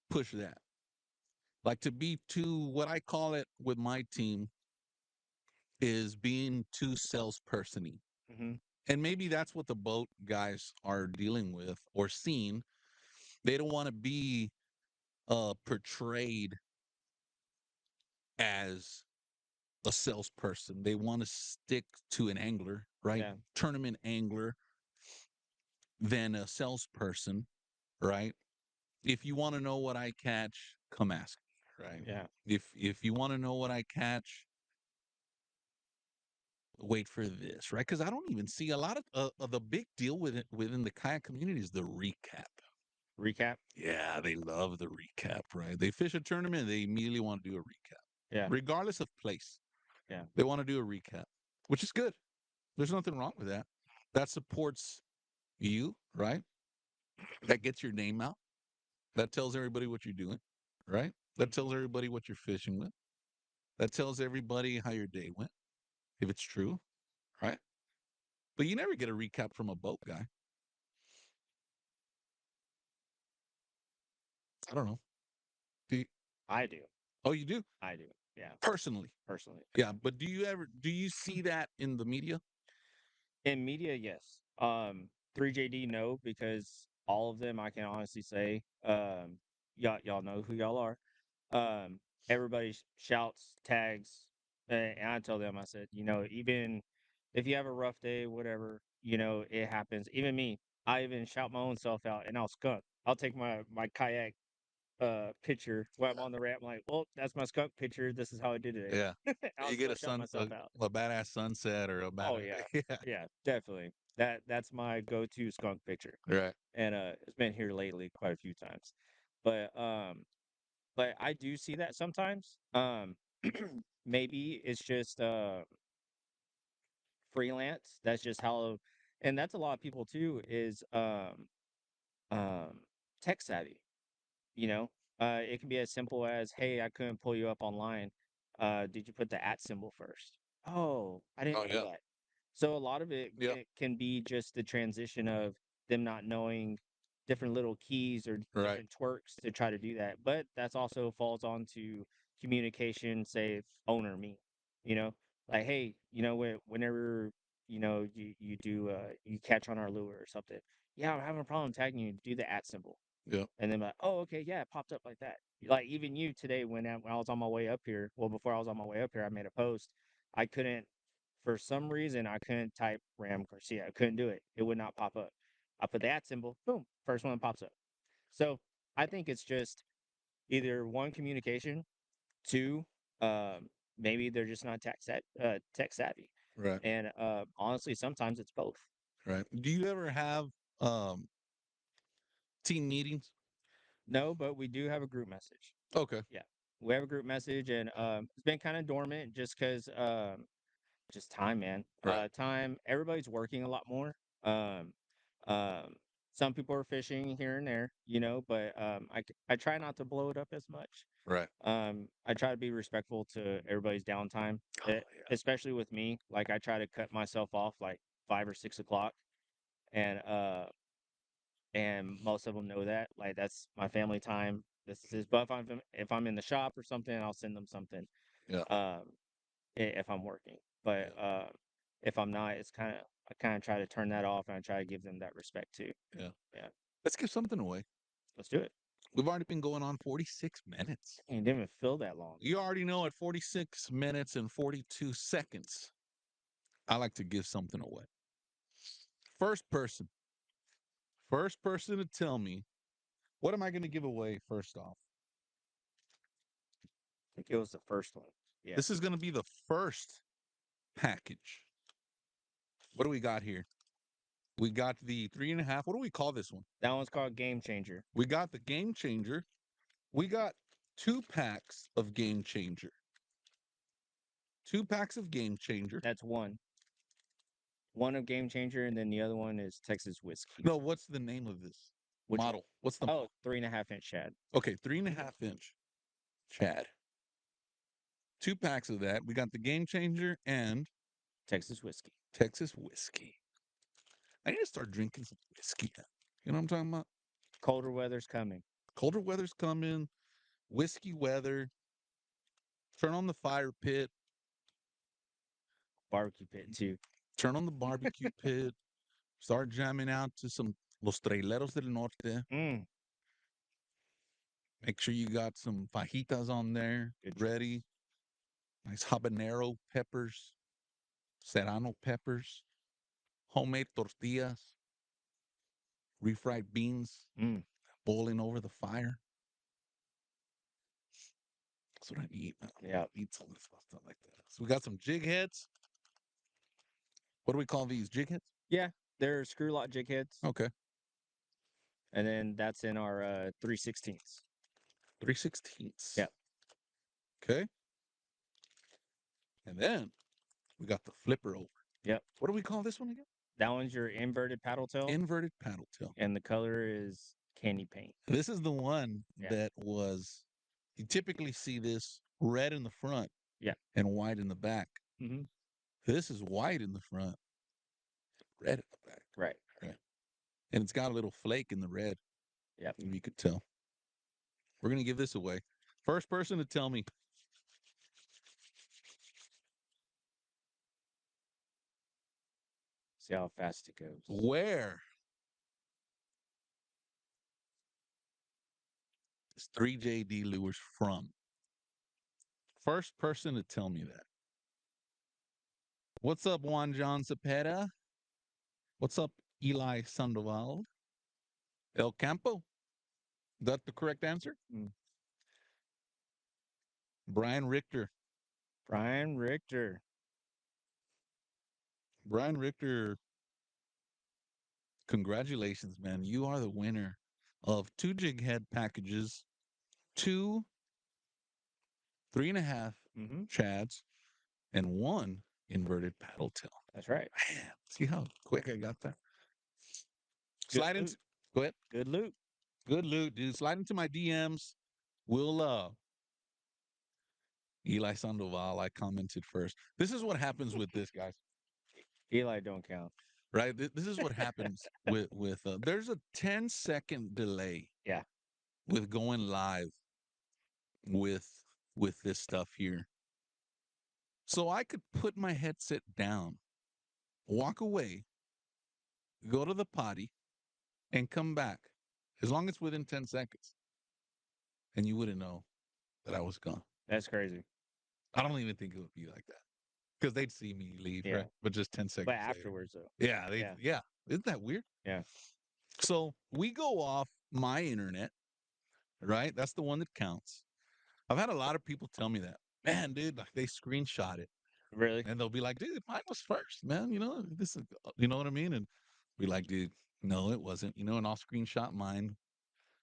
push that? Like to be too, what I call it with my team is being too salesperson-y. Mm-hmm. And maybe that's what the boat guys are dealing with or seeing. They don't want to be portrayed as a salesperson. They want to stick to an angler, right? Yeah. Tournament angler than a salesperson, right? If you want to know what I catch, come ask me, right? Yeah. If you want to know what I catch, wait for this, right? Because I don't even see a lot of the big deal with it within the kayak community is the recap. Recap. Yeah, they love the recap, right? They fish a tournament, they immediately want to do a recap, Yeah. regardless of place. Yeah. They want to do a recap, which is good. There's nothing wrong with that. That supports you, right? That gets your name out. That tells everybody what you're doing, right? That Mm-hmm. tells everybody what you're fishing with. That tells everybody how your day went, if it's true, right? But you never get a recap from a boat guy. I don't know. Do you, I do. oh, you do I do. Yeah. personally, Personally. yeah. But do you see that in the media? In media, yes. 3JD, no, because all of them, I can honestly say, y'all know who y'all are. Everybody shouts, tags, and I tell them, I said, even if you have a rough day, whatever, it happens. Even me, I even shout my own self out, and I'll skunk. I'll take my kayak picture while I'm on the ramp. I'm like, well, that's my skunk picture. This is how I did today. Yeah, I'll you get still shout myself out. a badass sunset or a Oh badass, yeah. yeah, Yeah, definitely. That's my go-to skunk picture. right. And it's been here lately quite a few times. But I do see that sometimes. maybe it's just freelance. That's just how, and that's a lot of people too. Is tech savvy. You know, it can be as simple as, "Hey, I couldn't pull you up online. Did you put the at symbol first? Oh, I didn't Oh know yeah. that." So a lot of it Yeah. can be just the transition of them not knowing different little keys or Right. different twerks to try to do that. But that's also falls onto communication, say owner me, you know, like, hey, whenever you do you catch on our lure or something. Yeah, I'm having a problem tagging you. Do the at symbol. Yeah. And then like, oh, okay, yeah, it popped up like that. Like even you today, when I was on my way up here, well, before I was on my way up here, I made a post. I couldn't, for some reason, I couldn't type Ram Garcia. I couldn't do it. It would not pop up. I put that symbol, boom, first one pops up. So I think it's just either one, communication, two, maybe they're just not tech savvy, Right. and honestly, sometimes it's both. Right. Do you ever have um team meetings? No, but we do have a group message. Okay. Yeah. We have a group message, and it's been kind of dormant just because just time, man. Right. Time. Everybody's working a lot more. Um, um, some people are fishing here and there, but I try not to blow it up as much. Right. I try to be respectful to everybody's downtime, Oh yeah. especially with me. Like I try to cut myself off like 5 or 6 o'clock, and most of them know that. Like that's my family time. This is, but if I'm in the shop or something, I'll send them something. Yeah. Um, if I'm working, but Yeah. if I'm not, it's kind of I kind of try to turn that off and I try to give them that respect too. Yeah. Yeah, Let's give something away. let's do it. We've already been going on 46 minutes. And didn't even feel that long. You already know at 46 minutes and 42 seconds, I like to give something away. First person. First person to tell me, what am I going to give away first off? I think it was the first one. Yeah, This is going to be the first package. What do we got here? We got the 3.5. What do we call this one? that one's called Game Changer. We got the Game Changer. We got 2 packs of Game Changer. 2 packs of Game Changer. That's one. One of Game Changer, and then the other one is Texas Whiskey. No, what's the name of this Which one? model? What's the Oh, 3.5 inch shad. Okay, 3.5 inch Chad. 2 packs of that. We got the Game Changer and Texas Whiskey. Texas Whiskey. I need to start drinking some whiskey. You know what I'm talking about? Colder weather's coming. Colder weather's coming, whiskey weather. Turn on the fire pit, Barbecue pit too. turn on the barbecue pit, start jamming out to some Los Traileros del Norte. Mm, Make sure you got some fajitas on there good ready. Nice habanero peppers, serrano peppers, homemade tortillas, refried beans Mm, boiling over the fire. That's what I need. yeah. I need some stuff like that. So we got some jig heads. What do we call these? Jig heads? Yeah, they're screw lock jig heads. Okay. And then that's in our 3/16. 3/16. Yep. Okay. And then we got the flipper over. Yep. What do we call this one again? That one's your inverted paddle tail, Inverted paddle tail. and the color is candy paint. This is the one Yeah. that was, you typically see this red in the front Yeah. and white in the back. Mm-hmm. This is white in the front, red in the back. Right. Right. And it's got a little flake in the red. Yep. If you could tell. We're going to give this away. First person to tell me See how fast it goes. where is 3JD Lures from. First person to tell me that. What's up, Juan John Cepeda? What's up, Eli Sandoval? El Campo? Is that the correct answer? Mm. Brian Richter. Brian Richter. Brian Richter, congratulations, man. You are the winner of 2 jig head packages, 2 3.5 Mm-hmm. chads, and one inverted paddle tail. That's right. Man, see how quick I got that? Good Slide into loot. go ahead. Good loot. Good loot, dude. Slide into my DMs. We'll Eli Sandoval, I commented first. This is what happens with this, guys. Eli don't count. Right? This is what happens with there's a 10-second delay Yeah. with going live with this stuff here. So I could put my headset down, walk away, go to the potty, and come back. As long as it's within 10 seconds. And you wouldn't know that I was gone. That's crazy. I don't even think it would be like that. Because they'd see me leave, Yeah. right? But just 10 seconds But later. afterwards, though. Yeah, Yeah. yeah. Isn't that weird? Yeah. So we go off my internet, right? That's the one that counts. I've had a lot of people tell me that. Man, dude, like they screenshot it. Really? And they'll be like, dude, mine was first, man. You know, this is, you know what I mean? And be like, dude, no, it wasn't, and I'll screenshot mine.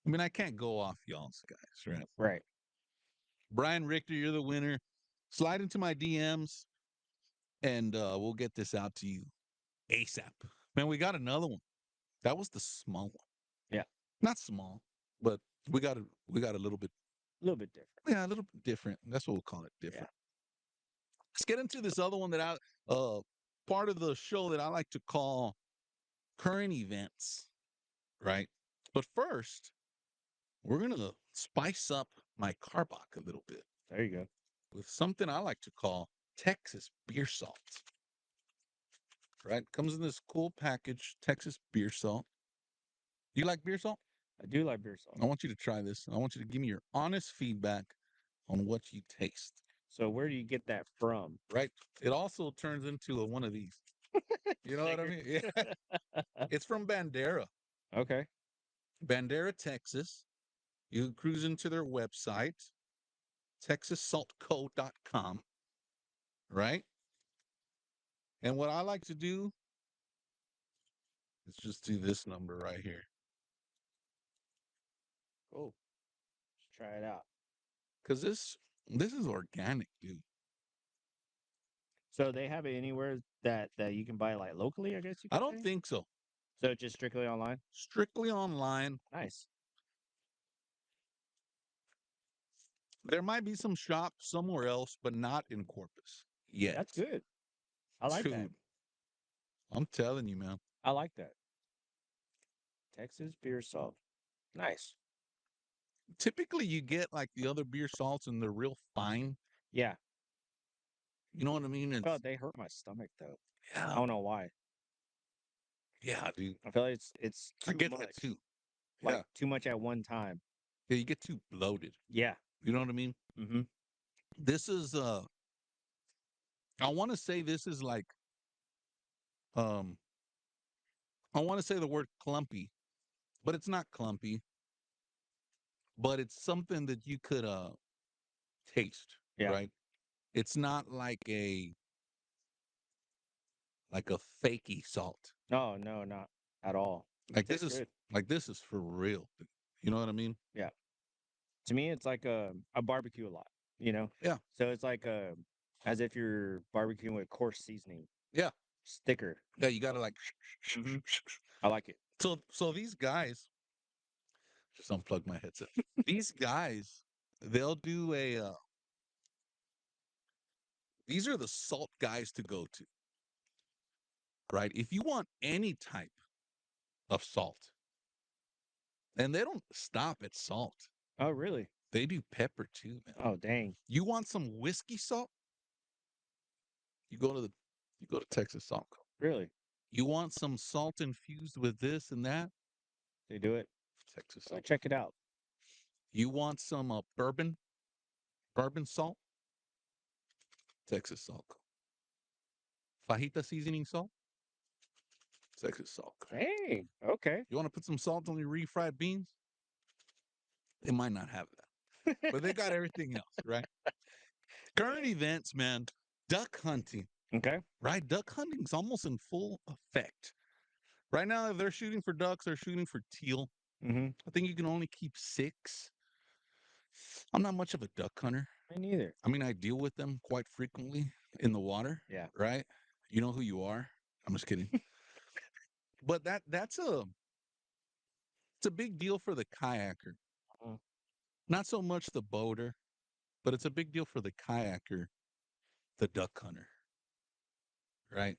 I mean, I can't go off y'all's guys, right? Right. Brian Richter, you're the winner. Slide into my DMs and we'll get this out to you ASAP. Man, we got another one. That was the small one. Yeah. Not small, but we got a little bit. A little bit different. Yeah, a little bit different. That's what we'll call it, different. Yeah. Let's get into this other one that part of the show that I like to call current events, right? But first, we're gonna spice up my carbach a little bit. There you go. With something I like to call Texas beer salt. Right? Comes in this cool package, Texas beer salt. You like beer salt? I do like beer salt. I want you to try this. I want you to give me your honest feedback on what you taste. So where do you get that from? Right? It also turns into one of these. You know what I mean? Yeah. It's from Bandera. Okay. Bandera, Texas. You cruise into their website, texassaltco.com. Right? And what I like to do is just do this number right here. Cool. Let's try it out. Because this is organic, dude. So they have it anywhere that you can buy like locally, I guess you I could don't say? think so. So just strictly online? Strictly online. Nice. There might be some shops somewhere else, but not in Corpus yet. That's good. I like that. Dude, I'm telling you, man. I like that. Texas beer salt. Nice. Typically, you get like the other beer salts and they're real fine. Yeah. You know what I mean? I It's, feel like they hurt my stomach though. I yeah, don't know why. yeah, dude. I feel like it's I too get much. that too. Like Yeah. too much at one time. Yeah, you get too bloated. Yeah. You know what I mean? Mm-hmm. This is I want to say this is like um I want to say the word clumpy, but it's not clumpy, but it's something that you could taste, Yeah. right? It's not like a fakey salt. No, no, not at all. Like Tastes this is good. like this is for real. You know what I mean? Yeah. To me, it's like I barbecue a lot, you know? Yeah. So it's like as if you're barbecuing with coarse seasoning. Yeah. Sticker. Yeah, you gotta like Mhm. I like it. so these guys just unplug my headset. These guys, they'll do these are the salt guys to go to. Right? If you want any type of salt, and they don't stop at salt. Oh, really? They do pepper too, man. Oh, dang. You want some whiskey salt? You go to Texas Salt Co. Really? You want some salt infused with this and that? They do it? Texas Go Salt. check it out. You want some bourbon salt? Texas Salt Co. Fajita seasoning salt? Texas Salt Co. Dang. Okay. You want to put some salt on your refried beans? They might not have that, but they got everything else, right? Current events, man. Duck hunting, Okay. right? Duck hunting's almost in full effect. Right now, if they're shooting for ducks, they're shooting for teal. Mm-hmm. I think you can only keep 6. I'm not much of a duck hunter. Me neither. I mean, I deal with them quite frequently in the water, Yeah. right? You know who you are. I'm just kidding. But that's a it's a big deal for the kayaker. Mm. Not so much the boater, but it's a big deal for the kayaker, the duck hunter, right?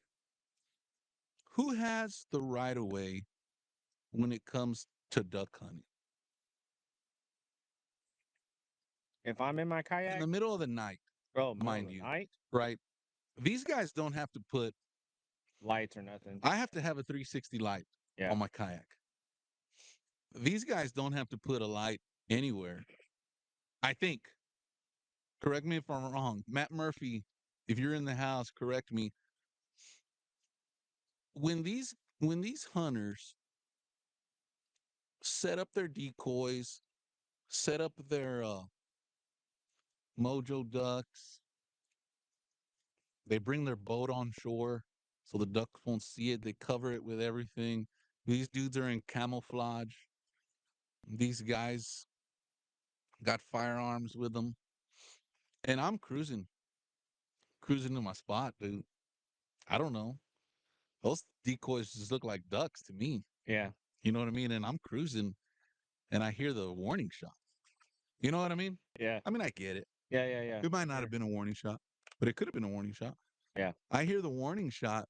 Who has the right of way when it comes to duck hunting? If I'm in my In kayak, the middle of the night, oh, middle of mind the you, night, right? These guys don't have to put, lights or nothing. I have to have a 360 light Yeah. on my kayak. These guys don't have to put a light anywhere. I think, correct me if I'm wrong. Matt Murphy, if you're in the house, correct me. When these hunters set up their decoys, set up their mojo ducks, they bring their boat on shore so the ducks won't see it. They cover it with everything. These dudes are in camouflage. These guys got firearms with them. And I'm cruising to my spot, dude. I don't know. Those decoys just look like ducks to me. Yeah. You know what I mean? And I'm cruising and I hear the warning shot. You know what I mean? Yeah. I mean, I get it. Yeah. Yeah. Yeah. It For might not have sure. been a warning shot, but it could have been a warning shot. Yeah. I hear the warning shot.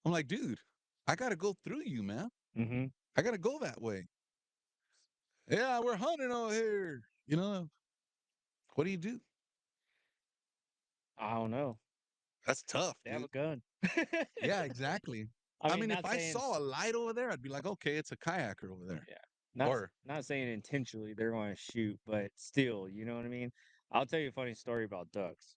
I'm like, dude, I got to go through you, man. Mm-hmm. I got to go that way. Yeah, we're hunting over here. You know, what do you do? I don't know. That's tough, They have dude. a gun. Yeah, exactly. I I mean, mean, if not I saying, saw a light over there, I'd be like, okay, it's a kayaker over there. yeah, Or, not saying intentionally they're going to shoot, but still, you know what I mean? I'll tell you a funny story about ducks.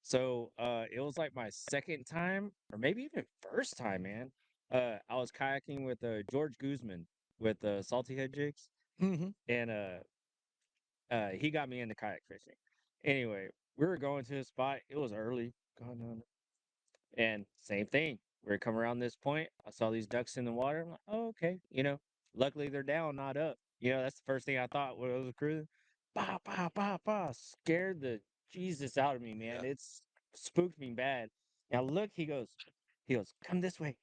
So, it was like my second time, or maybe even first time, man. I was kayaking with George Guzman with Salty Head Jigs, mm-hmm, and he got me into kayak fishing. Anyway, we were going to a spot. It was early, going on, and same thing. We were coming around this point. I saw these ducks in the water. I'm like, oh, okay. Luckily they're down, not up. That's the first thing I thought when I was cruising. Bah, bah, bah, bah. Scared the Jesus out of me, man. yeah, It's spooked me bad. Now look, he goes, come this way.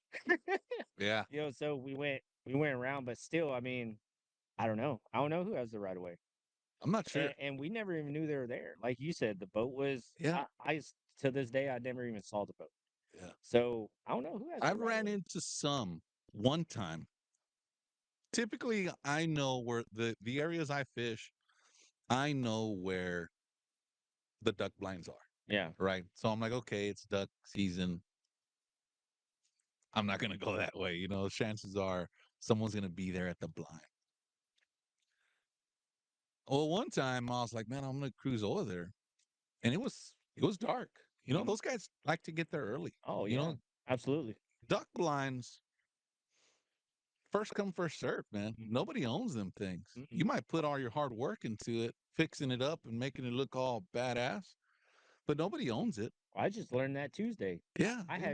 yeah, So we went around, but still, I mean, I don't know. I don't know who has the right of way. I'm not sure. And we never even knew they were there. Like you said, the boat was, Yeah, to this day, I never even saw the boat. yeah. So I don't know who has the I've right of ran way. into some one time. Typically, I know where the areas I fish, I know where the duck blinds are, Yeah. right? So I'm like, okay, it's duck season. I'm not gonna go that way. Chances are someone's gonna be there at the blind. Well, one time I was like, man, I'm gonna cruise over there, and it was dark. Mhm. Those guys like to get there early. Oh You yeah, know, absolutely. duck blinds, first come, first serve, man. Mm, Nobody owns them things. mm-mm. You might put all your hard work into it, fixing it up and making it look all badass, but nobody owns it. I just learned that Tuesday. Yeah, I dude.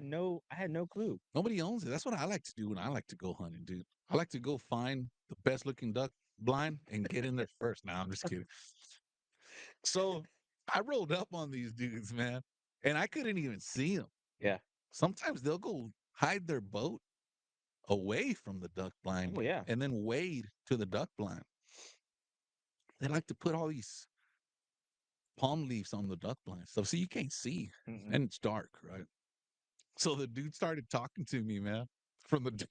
had no clue. Nobody owns it. That's what I like to do when I like to go hunting, dude. I like to go find the best looking duck blind and get in there first. Now I'm just kidding. So I rolled up on these dudes, man, and I couldn't even see them. Yeah. Sometimes they'll go hide their boat away from the duck blind Oh yeah. and then wade to the duck blind. They like to put all these palm leaves on the duck blind stuff so you can't see Hmm. and it's dark, right? So the dude started talking to me, man, from the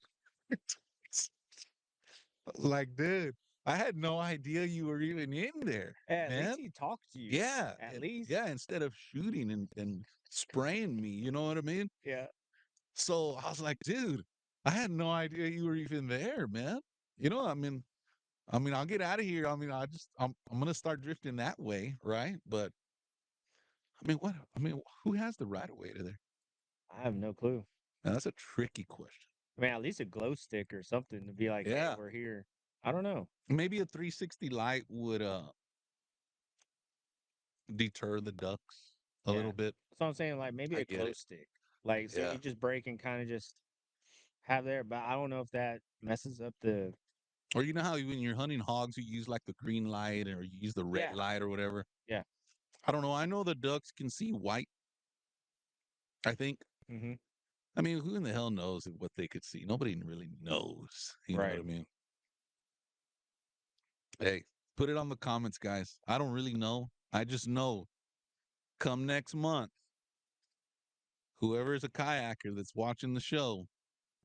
like, dude, I had no idea you were even in there, At least man. he talked to you. Yeah, At and least. yeah, instead of shooting and spraying me, you know what I mean? Yeah. So I was like, dude, I had no idea you were even there, man. I'll get out of here. I'm gonna start drifting that way, right? But who has the right of way to there? I have no clue. Now, that's a tricky question. I mean, at least a glow stick or something to be like, hey, Yeah, we're here. I don't know. maybe a 360 light would deter the ducks a Yeah. little bit. So I'm saying like maybe I a get glow it. stick. Like so Yeah. you just break and kind of just have there, but I don't know if that messes up the Or you know how when you're hunting hogs, you use like the green light or you use the red Yeah. light or whatever. Yeah. I don't know. I know the ducks can see white. I think. Mm-hmm. I mean, who in the hell knows what they could see? Nobody really knows. You know what I Right. mean? Hey, put it on the comments, guys. I don't really know. I just know come next month, whoever is a kayaker that's watching the show,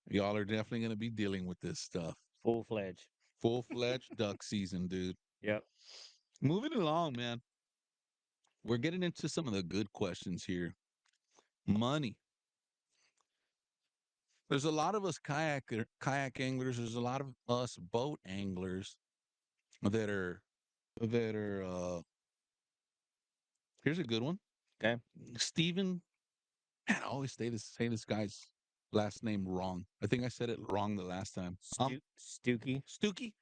y'all are definitely going to be dealing with this stuff. Full fledged. Full fledged duck season, dude. Yep. Moving along, man. We're getting into some of the good questions here. Money. There's a lot of us kayak anglers. There's a lot of us boat anglers that are that are. Here's a good one. Okay. Stephen. Man, I always say this guy's last name wrong. I think I said it wrong the last time. Stooky. Stooky.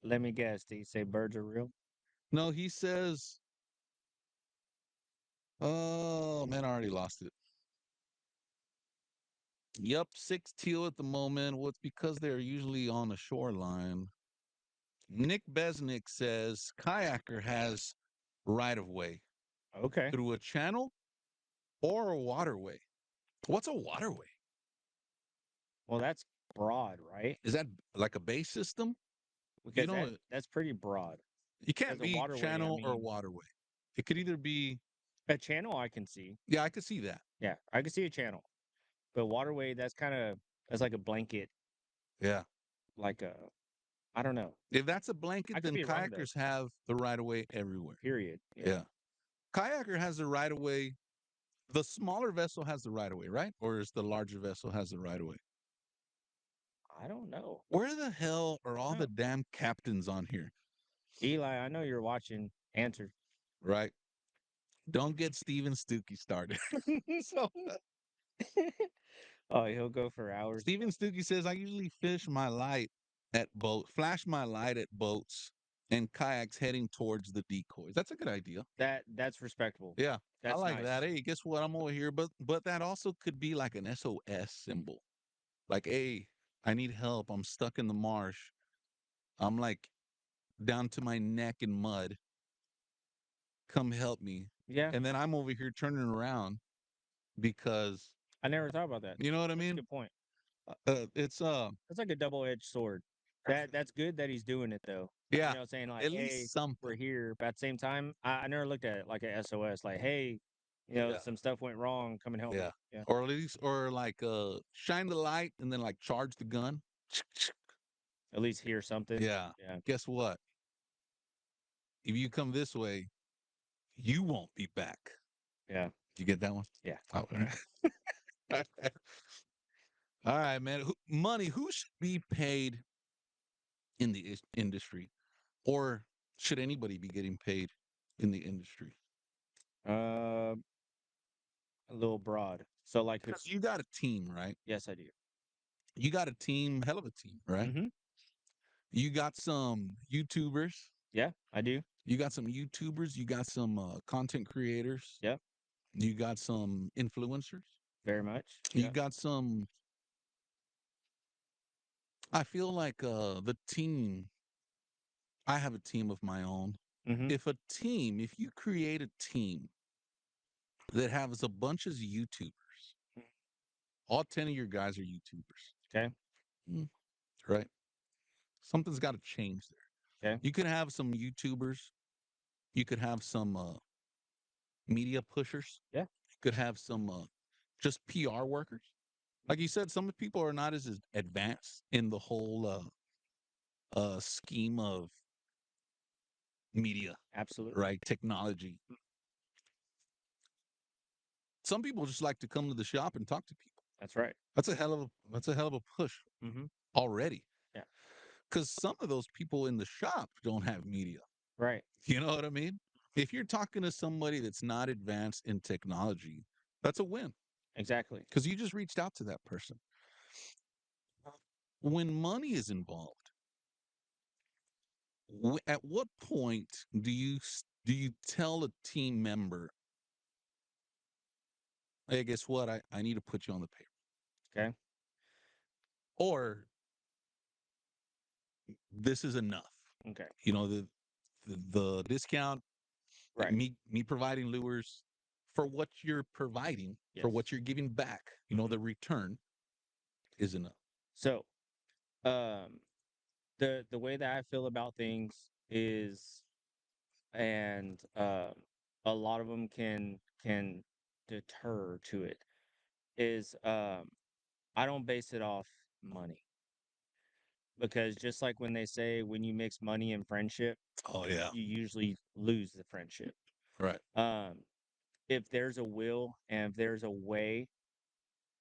Let me guess. Did you say birds are real? No, he says. Oh man, I already lost it. Yep, 6 teal at the moment. Well, it's because they're usually on the shoreline. Nick Besnick says kayaker has right of way Okay. through a channel or a waterway. What's a waterway? Well, that's broad, right? Is that like a bay system? You Because know, that's pretty broad. you can't Because a be waterway, I channel or mean, waterway. It could either be, a channel I can see. yeah, I could see that. Yeah, I can see a channel. But waterway, that's like a blanket, Yeah. like a I don't know. If that's a I blanket, could then be wrong though. kayakers have the right of way everywhere. Period. Yeah. Yeah. Kayaker has the right of way. The smaller vessel has the right of way, right? Or is the larger vessel has the right of way? I don't know. Where the hell are I don't all the know. damn captains on here? Eli, I know you're watching. Answer. Right? Don't get Steven Stookie started. So Oh, he'll go for hours. Steven Stookie says I usually flash my light at boats and kayaks heading towards the decoys. That's a good idea. That's respectable. Yeah. I That's like that. nice. Hey, guess what? I'm over here. But that also could be like an SOS symbol. Like, hey, I need help. I'm stuck in the marsh. I'm like down to my neck in mud. Come help me. Yeah, And then I'm over here turning around because I never thought about that. you know what I That's a mean? good point. It's That's like a double-edged sword. That's good that he's doing it though. yeah, Saying like, at "Hey, least something. we're here," but at the same time, I never looked at it like a SOS. Like, "Hey, Yeah, some stuff went wrong. Come and help yeah. me." Yeah, Or at least or like shine the light and then like charge the gun. at least hear something. Yeah. Yeah, Guess what? If you come this way, you won't be back. yeah, You get that one? yeah. Oh, all right, man. Money, who should be paid in the industry? Or should anybody be getting paid in the industry? Uh, a little broad. So like, Because you got a team, right? yes, I do. You got a team, hell of a team, right? Mm-hmm. You got some YouTubers. Yeah, I do. You got some YouTubers. You got some content creators. Yep, You got some influencers. very much. You Yep. got some. I feel like the team. I have a team of my own. Mm-hmm. If you create a team that has a bunch of YouTubers, all 10 of your guys are YouTubers, Okay. mm, right? Something's got to change there. Okay. You could have some YouTubers. You could have some media pushers. Yeah. You could have some just PR workers. Like you said, some people are not as advanced in the whole scheme of media, Absolutely. right? Technology. Some people just like to come to the shop and talk to people. That's right. That's a hell of a push Mm-hmm. already. Yeah. Because some of those people in the shop don't have media. Right. You know what I mean? If you're talking to somebody that's not advanced in technology, that's a win Exactly. because you just reached out to that person. When money is involved, at what point do you tell a team member, hey, guess what? I need to put you on the paper. Okay. Or this is enough. Okay. You know, the discount, Right. me providing lures for what you're providing, for Yes. what you're giving back, you know, Mhm. the return is enough. So, um, the way that I feel about things is, and a lot of them can deter to it, is I don't base it off money, because just like when they say when you mix money and friendship, Oh yeah. you usually lose the friendship. Right. Um, if there's a will and if there's a way,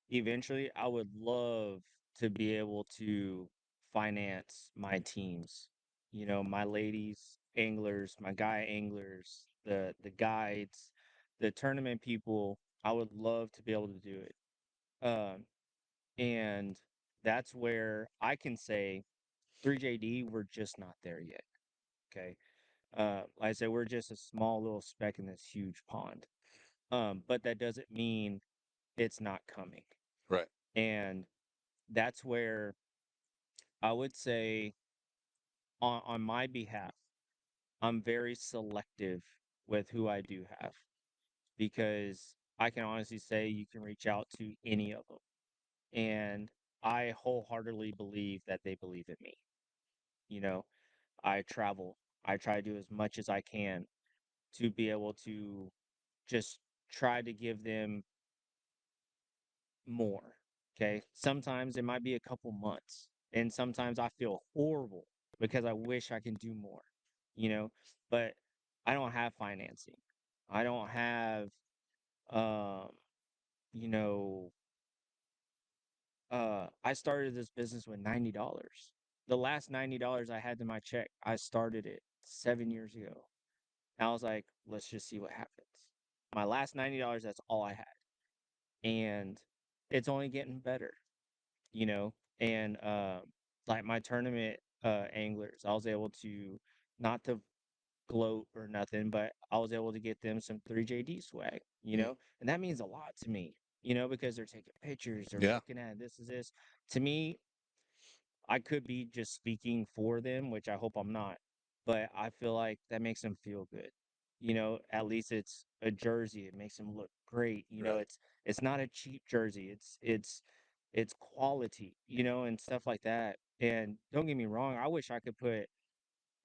eventually I would love to be able to finance my teams. You know, my ladies anglers, my guy anglers, the guides, the tournament people. I would love to be able to do it. And that's where I can say 3JD, we're just not there yet. Okay. Like I said, we're just a small little speck in this huge pond. But that doesn't mean it's not coming. Right. And that's where I would say, on my behalf, I'm very selective with who I do have, because I can honestly say you can reach out to any of them. And I wholeheartedly believe that they believe in me. You know, I travel, I try to do as much as I can to be able to just try to give them more. Okay. Sometimes it might be a couple months. And sometimes I feel horrible because I wish I can do more, you know, but I don't have financing. I don't have, um, you know, I started this business with $90. The last $90 I had in my check, I started it 7 years ago. And I was like, let's just see what happens. My last $90, that's all I had. And it's only getting better, you know. And like my tournament anglers, I was able to, not to gloat or nothing, but I was able to get them some 3JD swag, you Mm. know, and that means a lot to me, because they're taking pictures, they're Yeah. looking at this is this. To me, I could be just speaking for them, which I hope I'm not, but I feel like that makes them feel good. At least it's a jersey. It makes them look great. Right. It's not a cheap jersey. It's quality, and stuff like that. And don't get me wrong, I wish I could put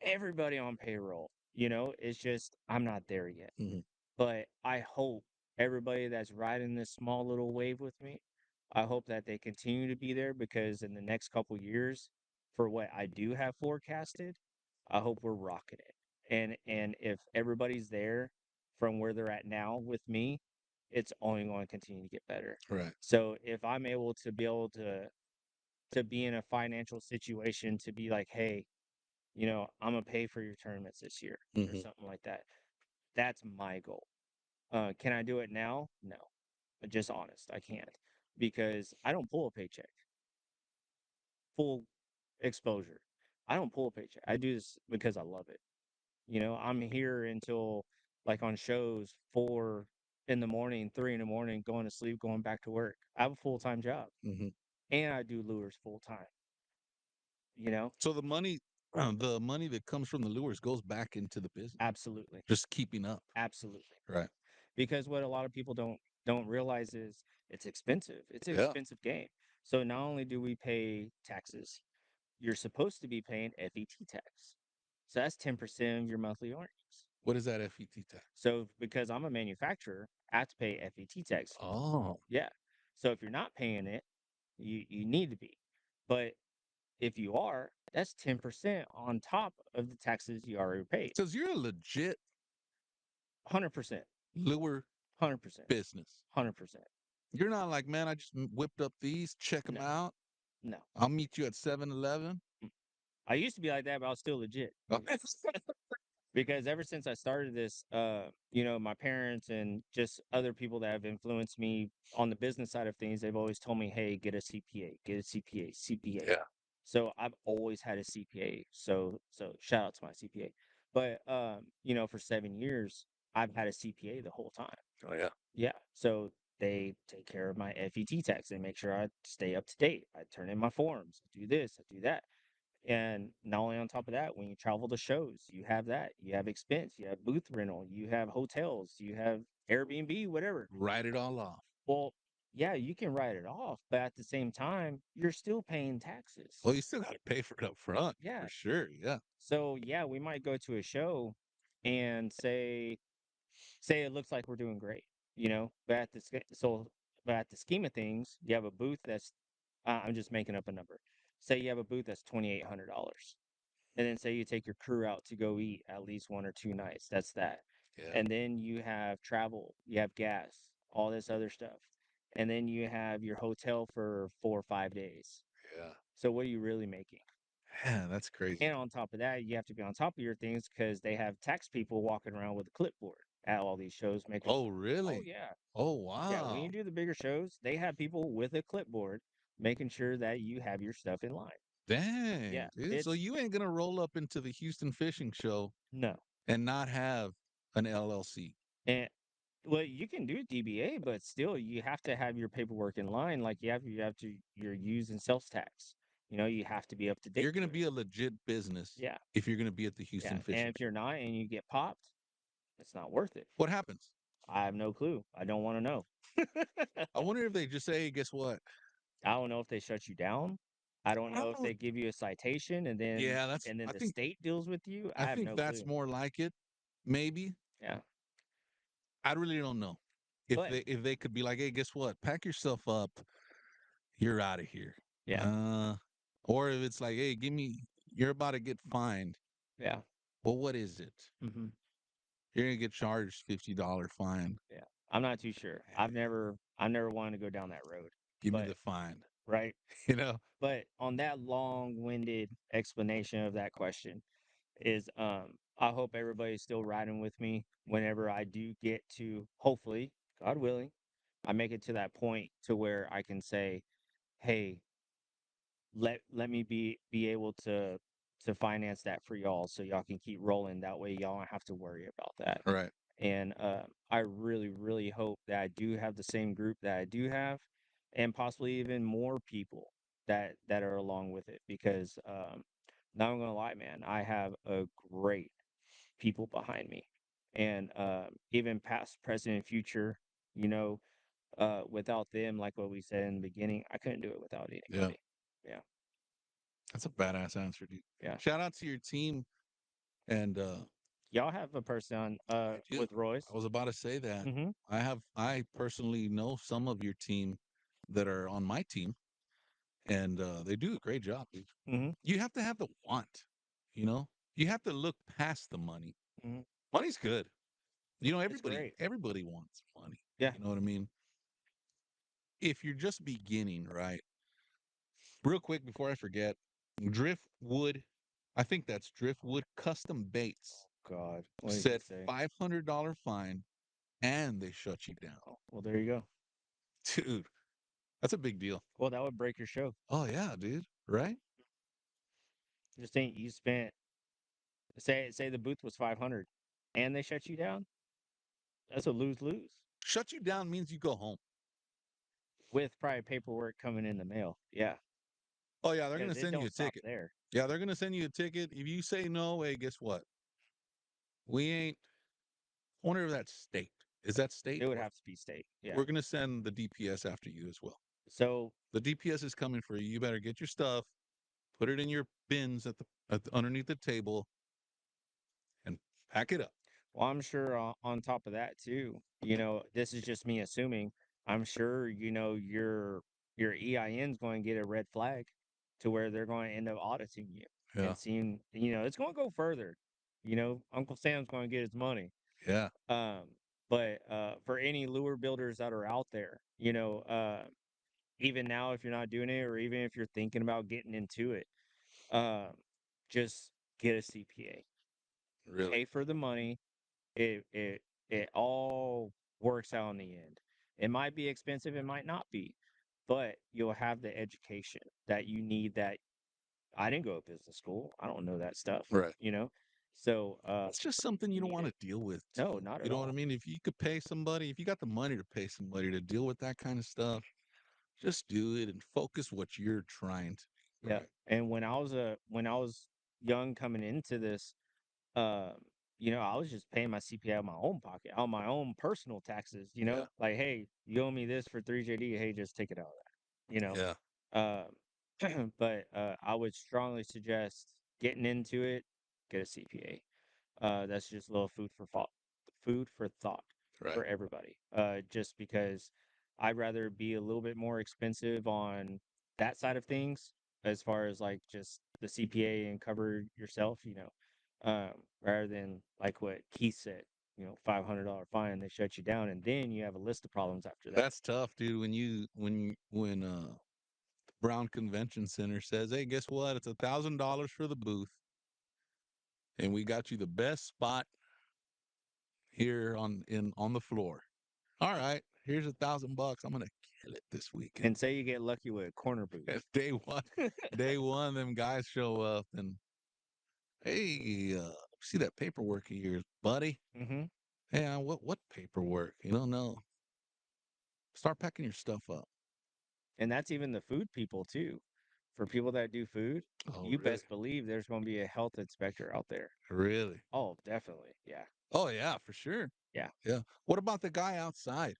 everybody on payroll. It's just I'm not there yet. Hmm. But I hope everybody that's riding this small little wave with me, I hope that they continue to be there, because in the next couple years, for what I do have forecasted, I hope we're rocking it. And if everybody's there from where they're at now with me, it's only going to continue to get better. Right. So if I'm able to be in a financial situation to be like, hey, I'm gonna pay for your tournaments this year or Hmm. something like that. That's my goal. Can I do it now? No. Just honest, I can't, because I don't pull a paycheck. Full exposure. I don't pull a paycheck. I do this because I love it. I'm here until, like, on shows, 4 in the morning, 3 in the morning, going to sleep, going back to work. I have a full-time job, Hmm. and I do lures full time. You know, So the money that comes from the lures goes back into the business, absolutely, just keeping up. absolutely. Right. Because what a lot of people don't realize is it's expensive. It's an Yeah. expensive game. So not only do we pay taxes, you're supposed to be paying FET tax. So that's 10% of your monthly earnings. What is that FET tax? So because I'm a manufacturer, I have to pay FET tax. Oh, Yeah. So if you're not paying it, you need to be. But if you are, that's 10% on top of the taxes you already paid. because you're a legit 100%. lure 100%. business. 100%. You're not like, man, I just whipped up these, check them No. out. No. I'll meet you at 7-Eleven. I used to be like that, but I was still legit. Because ever since I started this, my parents and just other people that have influenced me on the business side of things, they've always told me, "Hey, get a CPA, get a CPA, CPA." Yeah. So I've always had a CPA. So shout out to my CPA. But for 7 years, I've had a CPA the whole time. Oh yeah. Yeah. So they take care of my FET tax. They make sure I stay up to date. I turn in my forms. I do this. I do that. And not only on top of that, when you travel to shows, you have that. You have expense, you have booth rental, you have hotels, you have Airbnb, whatever. Write it all off. Well, yeah, you can write it off, but at the same time, you're still paying taxes. Well, you still got to pay for it up front Yeah. for sure. Yeah. So yeah, we might go to a show and say it looks like we're doing great, but but at the scheme of things, you have a booth that's I'm just making up a number. Say you have a booth that's $2,800, and then say you take your crew out to go eat at least 1 or 2 nights. That's that. Yeah. And then you have travel, you have gas, all this other stuff, and then you have your hotel for 4 or 5 days. Yeah. So what are you really making? Man, that's crazy. And on top of that, you have to be on top of your things because they have tax people walking around with a clipboard at all these shows making Oh, sure. Oh really? yeah, Oh, yeah. When you wow. do the bigger shows, they have people with a clipboard making sure that you have your stuff in line. Yeah, Dang, dude. So it's you ain't gonna roll up into the Houston Fishing Show no. and not have an LLC. And well, you can do DBA, but still, you have to have your paperwork in line. Like you have to your use and sales tax. You have to be up to date You're gonna with be it. a legit business Yeah, if you're gonna be at the yeah. Houston And Fishing if Show. you're not and you get popped, it's not worth it. What happens? I have no clue. I don't want to know. I wonder if they just say, hey, guess what? I don't know if they shut you down. I don't I know don't if know. they give you a citation Yeah, that's. and then I the think. state deals with you. I I have think no that's clue. more like it. Maybe. Yeah. I really don't know. But If they could be like, hey, guess what? Pack yourself up. You're out of here. yeah. Uh, or if it's like, hey, give me. You're about to get fined. Yeah. Well, what is it? Hmm. You're gonna get charged $50 fine. Yeah. I'm not too sure. I've never wanted to go down that road. Give me But the fine. right. You know. But on that long-winded explanation of that question is I hope everybody's still riding with me whenever I do get to, hopefully, God willing, I make it to that point to where I can say, "Hey, let me be able to finance that for y'all so y'all can keep rolling. That way y'all don't have to worry about that." Right. And I really, really hope that I do have the same group that I do have, and possibly even more people that are along with it. Because not gonna lie, man, I have a great people behind me, and even past, present, and future. You know, without them, like what we said in the beginning, I couldn't do it without Yeah. anybody. Yeah, That's a badass answer, dude. yeah. Shout out to your team. And Y'all have a person I do. with Royce. I was about to say that. Mm-hmm. I personally know some of your team that are on my team, and they do a great job, dude. Mm-hmm. You have to have the want, you know? You have to look past the money. Mm-hmm. Money's good. You know, It's great. everybody wants money. Yeah. You know what I mean? If you're just beginning, right? Real quick before I forget, Driftwood, I think that's Driftwood Custom Baits God, what did he said say? $500 fine and they shut you down. Oh, well, there you go. Dude, that's a big deal. Well, that would break your show. Oh yeah, dude. Right? Just think you spent say the booth was 500 and they shut you down. That's a lose lose Shut you down means you go home. with probably paperwork coming in the mail. Yeah, Oh yeah, they're gonna because it send you don't a stop ticket. there. Yeah, they're gonna send you a ticket. If you say no, hey, guess what? We ain't. I wonder if that's state. Is that state It would or have to be state. Yeah. we're gonna send the DPS after you as well. So The DPS is coming for you. You better get your stuff, put it in your bins underneath the table, and pack it up. well, I'm sure on top of that too, this is just me assuming. I'm sure your EIN's going to get a red flag to where they're going to end up auditing you Yeah, and seeing, it's going to go further. Uncle Sam's going to get his money. yeah, Um, but for any lure builders that are out there, even now if you're not doing it or even if you're thinking about getting into it, um, just get a CPA. really. Pay for the money, it all works out in the end. It might be expensive, it might not be, but you'll have the education that you need. That I didn't go to business school. I don't know that stuff, Right. you know. So It's just something you you don't need want it. to deal with No, too. not You at know what I all. mean? If you could pay somebody, if you got the money to pay somebody to deal with that kind of stuff, just do it and focus what you're trying to. Yeah. And when I was young coming into this, um, I was just paying my CPA out of my own pocket, on my own personal taxes, Yeah. like, hey, you owe me this for 3JD. Hey, just take it out of that, Yeah. but I would strongly suggest getting into it, get a CPA. That's just a little food for thought Right. for everybody. Just because I'd rather be a little bit more expensive on that side of things, as far as like just the CPA and cover yourself, rather than like what Keith said, $500 fine, they shut you down, and then you have a list of problems after that. That's tough, dude. When Brown Convention Center says, "Hey, guess what? It's $1,000 for the booth, and we got you the best spot here on the floor. All right, here's $1,000. I'm gonna kill it this weekend." And say you get lucky with a corner booth. It's day one, them guys show up and, "Hey, see that paperwork of yours, buddy? Mm-hmm. Hey, what paperwork? You don't know. Start packing your stuff up." And that's even the food people too. For people that do food, Oh, you really? best believe there's going to be a health inspector out there. Really? Oh, definitely. Yeah. Oh, yeah, for sure. Yeah. Yeah. What about the guy outside?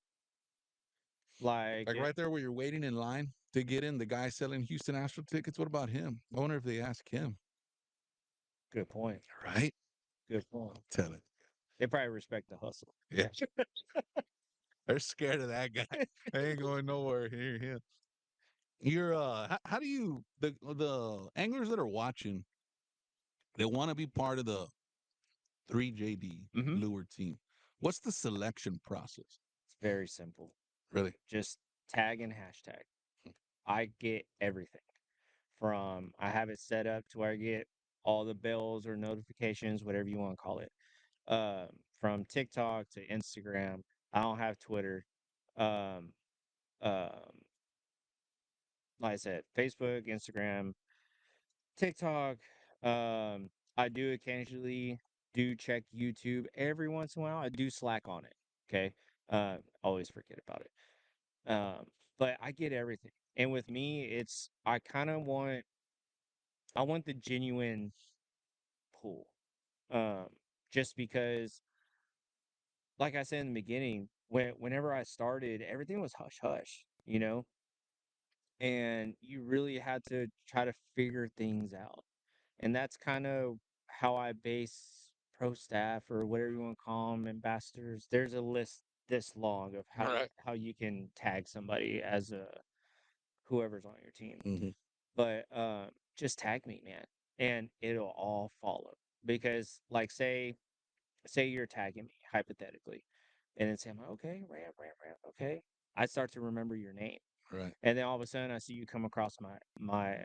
Like, Like right there where you're waiting in line to get in, the guy selling Houston Astro tickets. What about him? I wonder if they ask him. good point. Right? Good point. Tell it. They probably respect the hustle. Yeah. They're scared of that guy. They ain't going nowhere here. Yeah. You're how do you the anglers that are watching, they want to be part of the 3JD Mm-hmm. lure team. What's the selection process? It's very simple. Really? Just tag and hashtag. I get everything from, I have it set up to where I get all the bells or notifications, whatever you want to call it, um, from TikTok to Instagram. I don't have Twitter. Um, um, like I said, Facebook, Instagram, TikTok. I do occasionally do check YouTube every once in a while. I do Slack on it. Okay. Always forget about it. But I get everything. And with me, it's I want the genuine pull. Um, just because, like I said in the beginning, whenever I started, everything was hush hush, and you really had to try to figure things out. And that's kind of how I base pro staff, or whatever you want to call them, ambassadors. There's a list this long of All right. how you can tag somebody as a whoever's on your team. Mm-hmm. But just tag me, man, and it'll all follow. Because like say you're tagging me hypothetically, and then say, I'm like, okay, Ram, okay. I start to remember your name, Right. and then all of a sudden I see you come across my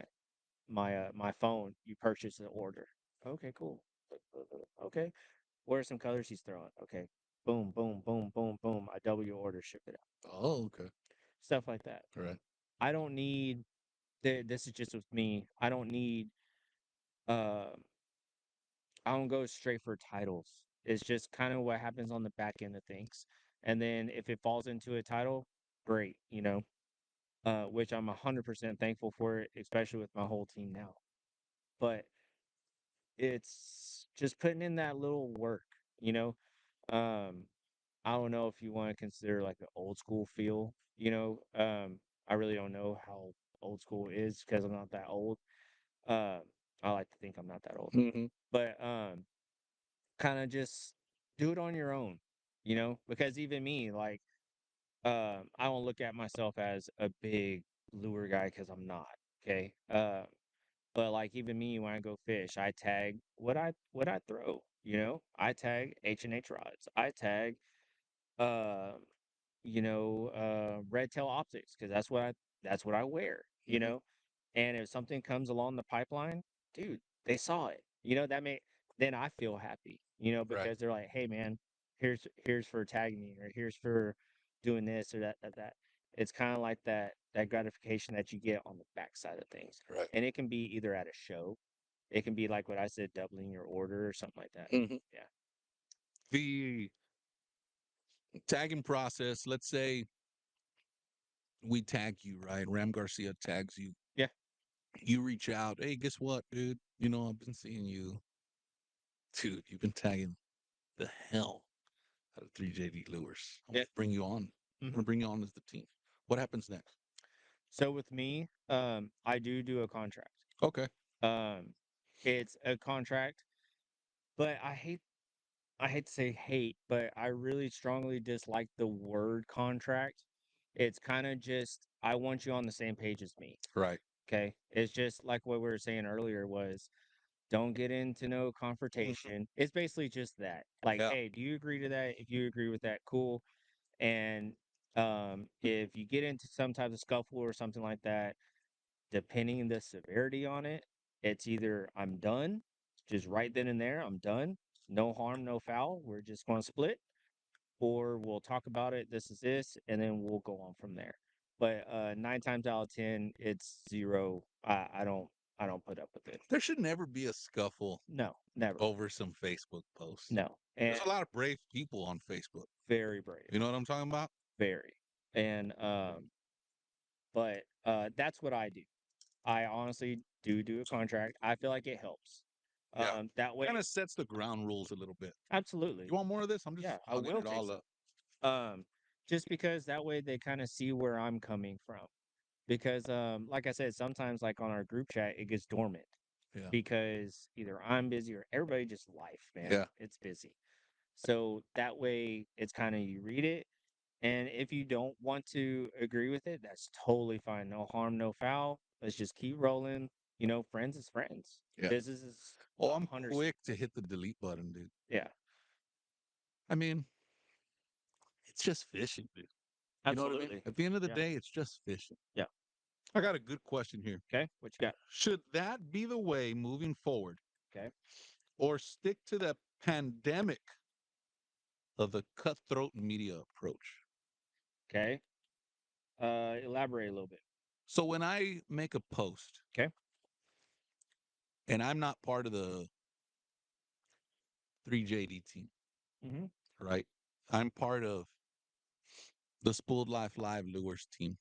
phone. You purchase the order. Okay, cool. Okay, what are some colors he's throwing? Okay, boom, boom, boom, boom, boom. I double your order, ship it out. Oh, okay. Stuff like that. Right. I don't need. This is just with me. I don't need. Uh, I don't go straight for titles. It's just kind of what happens on the back end of things, and then if it falls into a title, great. Which I'm 100% thankful for it, especially with my whole team now. But it's just putting in that little work, you know. Um, I don't know if you want to consider like an old school feel. I really don't know how old school is because I'm not that old. Um, I like to think I'm not that old, Mm-hmm. but kind of just do it on your own, because even me, like, I don't look at myself as a big lure guy because I'm not. Okay. But like even me when I go fish, I tag what I throw. I tag H&H rods. I tag uh red tail optics because that's what I wear. Mm-hmm. And if something comes along the pipeline, dude, they saw it. Then I feel happy. Right. Because they're like, hey man, here's for tagging me, or here's for doing this or that. It's kind of like that gratification that you get on the backside of things, Right. and it can be either at a show, it can be like what I said, doubling your order or something like that. Mm-hmm. Yeah. The tagging process. Let's say we tag you, right? Ram Garcia tags you. Yeah. You reach out, hey, guess what, dude? I've been seeing you, dude. You've been tagging the hell out of 3JD Lures. I want Yeah. to bring you on. I want to Mhm. bring you on as the team. What happens next? So with me, I do a contract. Okay. Um, it's a contract, but I hate to say hate, but I really strongly dislike the word contract. It's kind of just I want you on the same page as me. Right. Okay. It's just like what we were saying earlier was don't get into no Mhm. confrontation. It's basically just that. Like, Yeah. hey, do you agree to that? If you agree with that, cool. And if you get into some type of scuffle or something like that, depending on the severity on it, it's either I'm done, just right then and there, I'm done. No harm, no foul. We're just going to split, or we'll talk about it. This is this, and then we'll go on from there. But 9 times out of 10, it's zero. I don't put up with it. There should never be a scuffle No, never. over some Facebook posts. No, There's and a lot of brave people on Facebook. very brave, You know what I'm talking about? very. And but that's what I do. I honestly do a contract. I feel like it helps. Yeah. That way, Kind of sets the ground rules a little bit. absolutely. You want more of this? I'm just Yeah, I hugging will it take all some. up. Um, just because that way they kind of see where I'm coming from. Because like I said, sometimes like on our group chat, it gets dormant Yeah. because either I'm busy or everybody just life, man. Yeah. It's busy. So that way it's kind of you read it. And if you don't want to agree with it, that's totally fine. No harm, no foul. Let's just keep rolling. Friends is friends. Yeah. Business is Oh, I'm hunters. quick to hit the delete button, dude. Yeah, I mean, it's just fishing, dude. You know what I mean? absolutely. At the end of the Yeah, day, it's just fishing. yeah. I got a good question here. Okay, what you got? Should that be the way moving forward, Okay, or stick to the pandemic of the cutthroat media approach? okay. Elaborate a little bit. So when I make a post Okay. and I'm not part of the 3JD team, Mm-hmm. right? I'm part of the Spooled Life Live Lures team.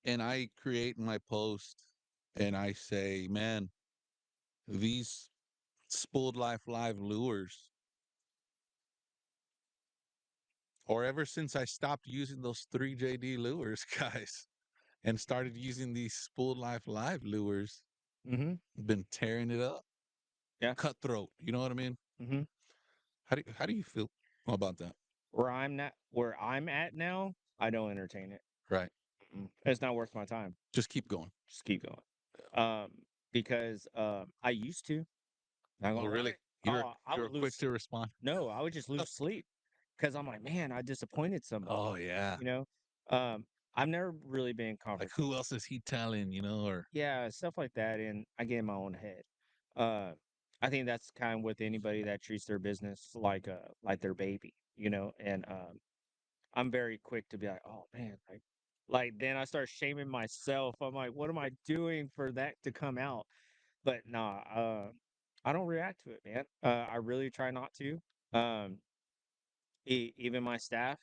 And I create my post and I say, man, these Spooled Life Live Lures, or ever since I stopped using those 3JD lures, guys, and started using these Spooled Life Live lures, Mm-hmm. been tearing it up. Yeah. Cutthroat, you know what I mean? Mm-hmm. How do you feel about that? Where I'm at now, I don't entertain it. Right. It's not worth my time. Just keep going. Just keep going. Um, because I used to. Not Oh, gonna lie. really? Oh, I You were would quick lose. to respond. No, I would just lose sleep because I'm like, man, I disappointed somebody. Oh yeah. You know, um, I've never really been Like who confrontational. else is he telling? Or Yeah, stuff like that, and I get in my own head. Uh, I think that's kind of with anybody that treats their business like their baby. And I'm very quick to be like, oh man, like then I start shaming myself. I'm like, what am I doing for that to come out? But nah, I don't react to it, man. I really try not to. Um, even my staff,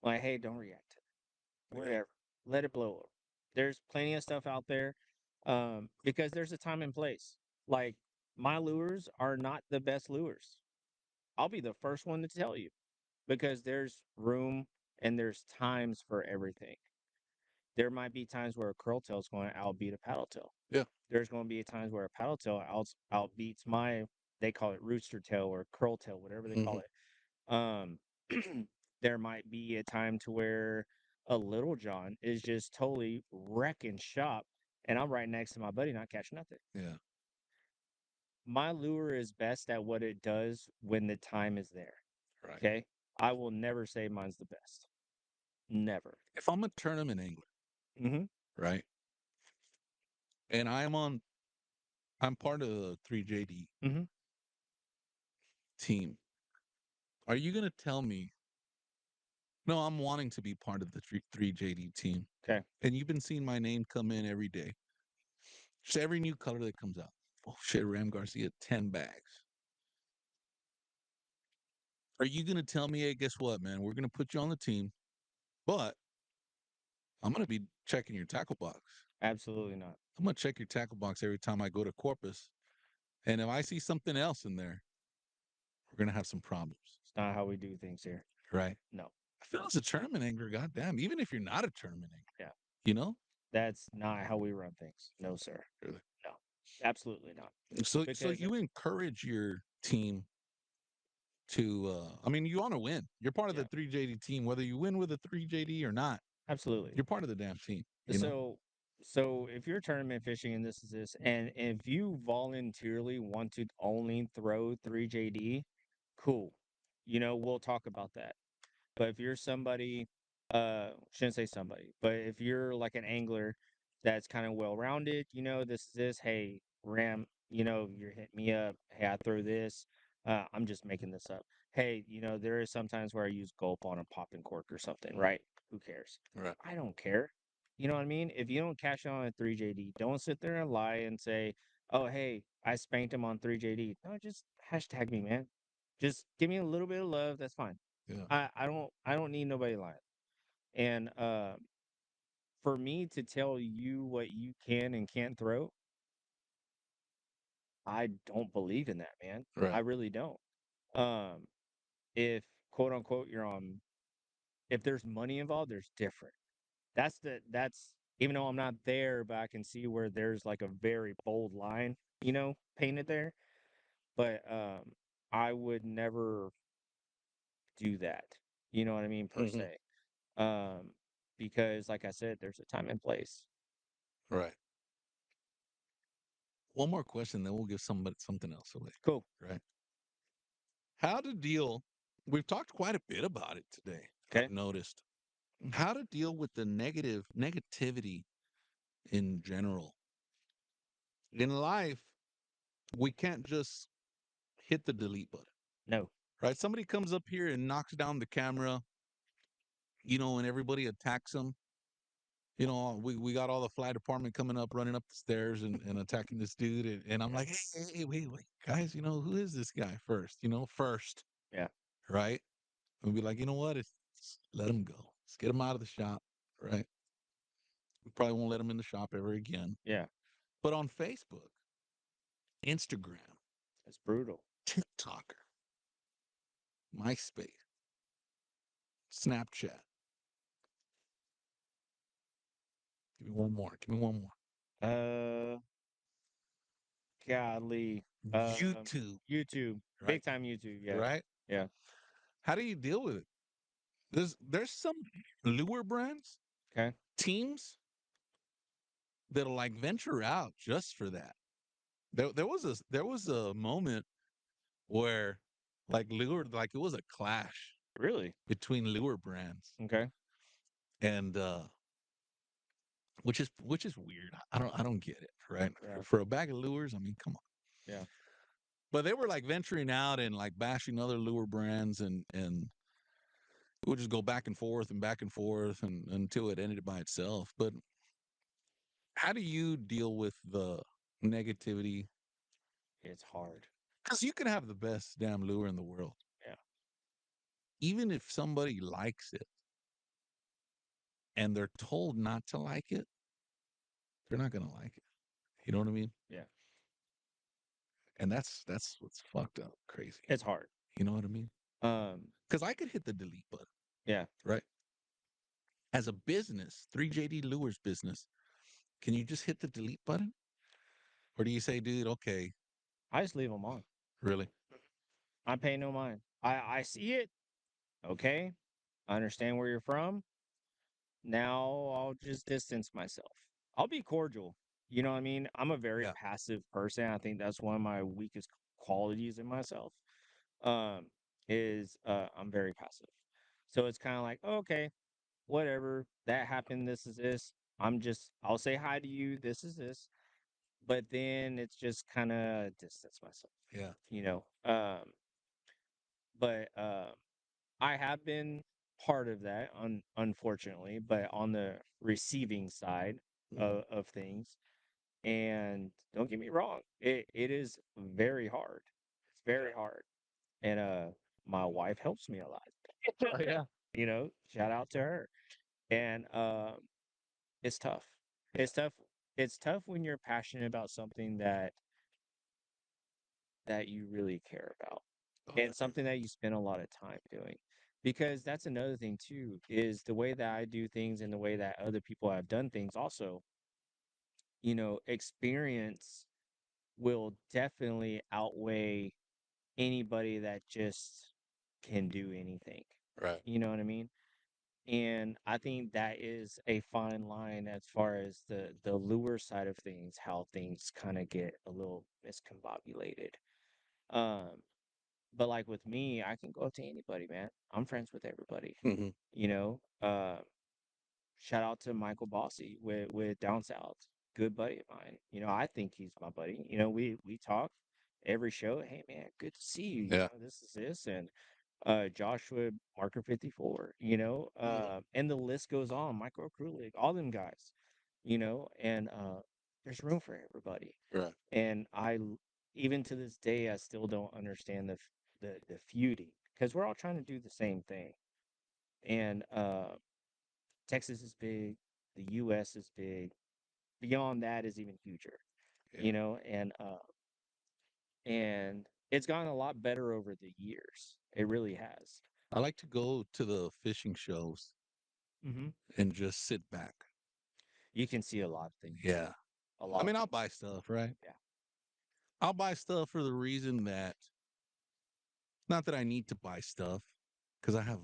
like, hey, don't react to it. Whatever, let it blow over. There's plenty of stuff out there, because there's a time and place. Like my lures are not the best lures. I'll be the first one to tell you because there's room and there's times for everything. There might be times where a curl tail is going to outbeat a paddle tail. yeah. There's going to be times where a paddle tail outbeats they call it rooster tail or curl tail, whatever they call Mhm. it. Um, there might be a time to where a little John is just totally wrecking shop, and I'm right next to my buddy not catching nothing. Yeah. My lure is best at what it does when the time is there. Right. Okay, I will never say mine's the best. Never. If I'm a tournament angler, Mm-hmm. right, and I'm part of the 3JD Mm-hmm. team, are you gonna tell me? No, I'm wanting to be part of the 3JD team, Okay. and you've been seeing my name come in every day. Just every new color that comes out. Oh shit, Ram Garcia, 10 bags. Are you gonna tell me, hey, guess what, man? We're gonna put you on the team, but I'm gonna be checking your tackle box. Absolutely not. I'm gonna check your tackle box every time I go to Corpus. And if I see something else in there, we're gonna have some problems, It's not how we do things here. right? No. I feel as a tournament angler, goddamn, even if you're not a tournament angler, Yeah. you know? That's not how we run things. No, sir. Really? No. Absolutely not. So Because you encourage your team to I mean, you want to win. You're part of yeah, the 3JD team, whether you win with a 3JD or not. absolutely. You're part of the damn team, you know? So if you're tournament fishing and this is this, and if you voluntarily want to only throw 3JD, cool. We'll talk about that. But if you're somebody, shouldn't say somebody, but if you're like an angler that's kind of well rounded, this is this, hey, Ram, you're hitting me up. Hey, I throw this. I'm just making this up. Hey, there is sometimes where I use gulp on a popping cork or something, right? Who cares? Right. I don't care. You know what I mean? If you don't cash on a 3JD, don't sit there and lie and say, oh, hey, I spanked him on 3JD. No, just hashtag me, man. Just give me a little bit of love. That's fine. Yeah. I don't need nobody lying. And for me to tell you what you can and can't throw, I don't believe in that, man. I Right. really don't. Um, if quote unquote you're on, if there's money involved, there's different. That's even though I'm not there, but I can see where there's like a very bold line, painted there. But I would never do that. You know what I mean, per Hmm. se. Um, because like I said, there's a time and place. Right. One more question, then we'll give somebody something else away. Cool. Right. How to deal. We've talked quite a bit about it today. I've Okay. noticed how to deal with the negativity in general in life. We can't just hit the delete button, No. right? Somebody comes up here and knocks down the camera, and everybody attacks them. We got all the fly department coming up, running up the stairs and attacking this dude. And I'm Yeah. like, hey, wait, guys, who is this guy first? First, Yeah. right? And be like, you know what? Let him go. Let's get him out of the shop, right? We probably won't let him in the shop ever again. Yeah. But on Facebook, Instagram, It's brutal. TikToker, MySpace, Snapchat. Give me one more. Give me one more. Uh, Godly. YouTube, YouTube. right? Big time YouTube. Yeah. Right? Yeah. How do you deal with it? There's some lure brands, Okay. teams that'll like venture out just for that. There was a moment where like it was a clash Really? between lure brands Okay. and which is weird. I don't get it, right? Yeah. For a bag of lures, I mean, come on. Yeah. But they were like venturing out and like bashing other lure brands and it would just go back and forth and until it ended by itself. But how do you deal with the negativity? It's hard. Because you can have the best damn lure in the world. Yeah. Even if somebody likes it and they're told not to like it, they're not gonna like it. You know what I mean? Yeah. And that's what's fucked up, crazy. It's hard. You know what I mean? Um. Because I could hit the delete button, Yeah. right? As a business, 3JD Lures business, can you just hit the delete button? Or do you say, dude, okay, I just leave them on. really? I pay no mind. I see it. Okay. I understand where you're from. Now I'll just distance myself. I'll be cordial. You know what I mean? I'm a very Yeah. passive person. I think that's one of my weakest qualities in myself. Um, is I'm very passive. So it's kind of like, okay, whatever, that happened, this is this. I'll say hi to you, this is this. But then it's just kind of distance myself, Yeah. you know. But I have been part of that, unfortunately, but on the receiving side Mhm. of things. And don't get me wrong, it is very hard. It's very hard. And my wife helps me a lot. Oh, yeah. Shout out to her. And it's tough. Yeah. It's tough. It's tough when you're passionate about something that you really care about Oh, and something that you spend a lot of time doing. Because that's another thing too, is the way that I do things and the way that other people have done things also, experience will definitely outweigh anybody that just can do anything. right. You know what I mean? And I think that is a fine line as far as the lure side of things, how things kind of get a little miscombobulated. Um, but like with me, I can go up to anybody, man. I'm friends with everybody. Hmm. You know, shout out to Michael Bossy with Down South, good buddy of mine. I think he's my buddy. We talk every show. Hey man, good to see you. Yeah. This is this and Joshua Marker 54. Mhm. And the list goes on. Micro Crew League, all them guys. And there's room for everybody. Right. And even to this day, I still don't understand the feuding because we're all trying to do the same thing. And Texas is big, the U.S. is big. Beyond that is even huger, Yeah. and it's gotten a lot better over the years. It really has. I like to go to the fishing shows Hmm. and just sit back. You can see a lot of things, Yeah. a I lot of mean, I'll buy things. stuff, right? Yeah. I'll buy stuff for the reason that, not that I need to buy stuff, because I have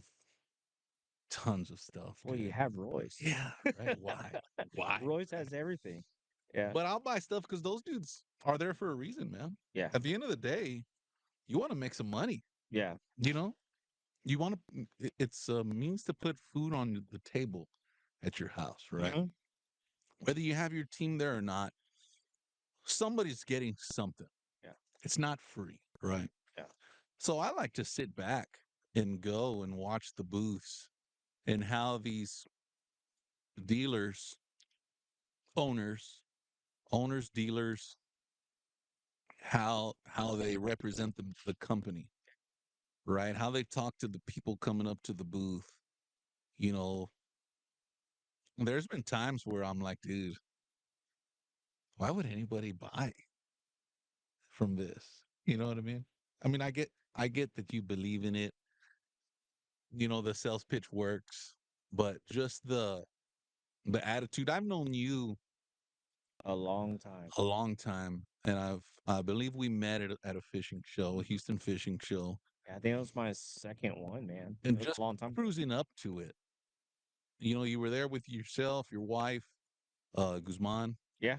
tons of stuff, Well, you dude. have Royce. Yeah, right. Why? Why? Royce Right? has everything. Yeah. But I'll buy stuff because those dudes are there for a reason, man. Yeah. At the end of the day, you want to make some money, Yeah. you know? You want to, it's a means to put food on the table at your house, right? Hmm. Whether you have your team there or not, somebody's getting something. Yeah. It's not free, right? Yeah. So I like to sit back and go and watch the booths and how these dealers, owners, dealers, how they represent the company, right? How they talk to the people coming up to the booth. You know, there's been times where I'm like, dude, why would anybody buy from this? You know what I mean? I mean, I get that you believe in it. The sales pitch works, but just the attitude. I've known you A long time. a long time, and I believe we met at a fishing show, a Houston fishing show, Yeah, I think it was my second one, man. and It was just a long time ago. cruising up to it. You were there with yourself, your wife, Guzman. Yeah.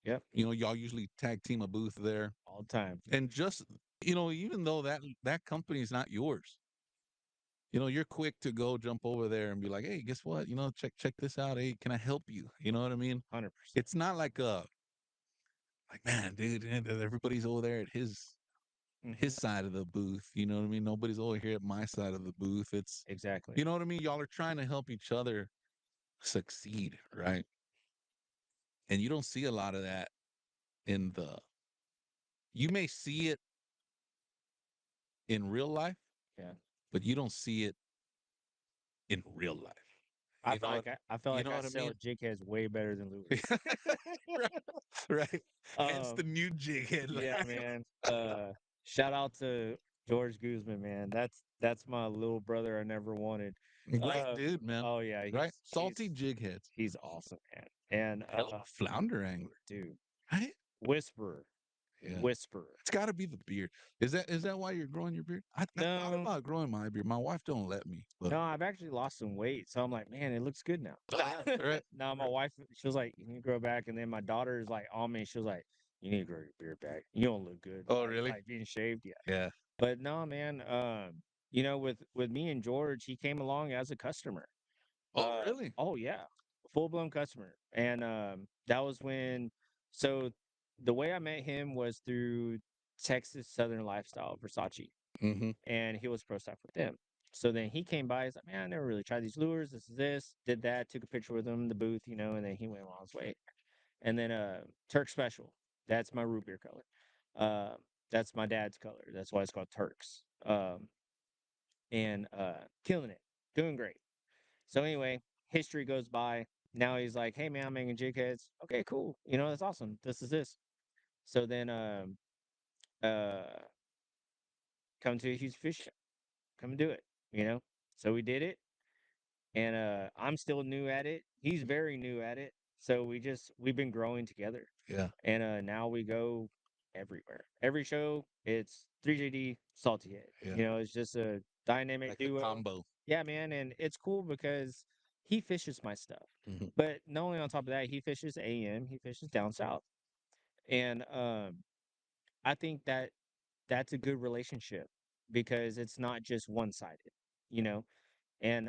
Yep. Y'all usually tag team a booth there, All the time. and just even though that company is not yours, you're quick to go jump over there and be like, hey, guess what? Check this out. Hey, can I help you? You know what I mean? 100%. It's not like man, dude, everybody's over there at his Hmm. side of the booth. You know what I mean? Nobody's over here at my side of the booth. It's Exactly. you know what I mean? Y'all are trying to help each other succeed, right? And you don't see a lot of that in the you may see it in real life, Yeah. but you don't see it in real life. You know what I feel you like know I what I sell mean? jig heads way better than lures. Right. Right. Hence the um, new jig yeah, headline. man. Shout out to George Guzman, man. That's my little brother I never wanted. Great dude, man. Oh yeah, Right? he's Salty jig heads. he's awesome, man. And Hell of a flounder angler. dude, Right? whisperer, Yeah. whisperer. It's got to be the beard. Is that why you're growing your beard? I thought No, about growing my beard. My wife don't let me, but no, I've actually lost some weight, so I'm like, man, it looks good now. right, Now my right. wife, she was like, you need to grow back, and then my daughter is like on me. She was like, you need to grow your beard back. You don't look good, Oh, really? like being shaved. Yeah, Yeah. but no, man. With me and George, he came along as a customer. Oh, really? Oh yeah, full blown customer, and that was when. So the way I met him was through Texas Southern Lifestyle Versace, Mm-hmm. and he was pro staff with them. So then he came by. He's like, man, I never really tried these lures. This is this. Did that. Took a picture with him in the booth, and then he went on his way. And then Turk Special. That's my root beer color. Uh, that's my dad's color. That's why it's called Turks. And killing it, doing great. So anyway, history goes by. now he's like, hey man, I'm making jig heads. Okay, cool. That's awesome. This is this. So then uh come to a Houston Fish Show. Come do it, you know? So we did it, and I'm still new at it. He's very new at it. So we've been growing together. Yeah. And now we go everywhere. Every show, it's 3JD Salty Head. Yeah. It's just a dynamic Like a duo. combo. Yeah, man, and it's cool because he fishes my stuff. Mhm. But not only on top of that, he fishes AM, he fishes down south. And I think that's a good relationship because it's not just one-sided, you know? And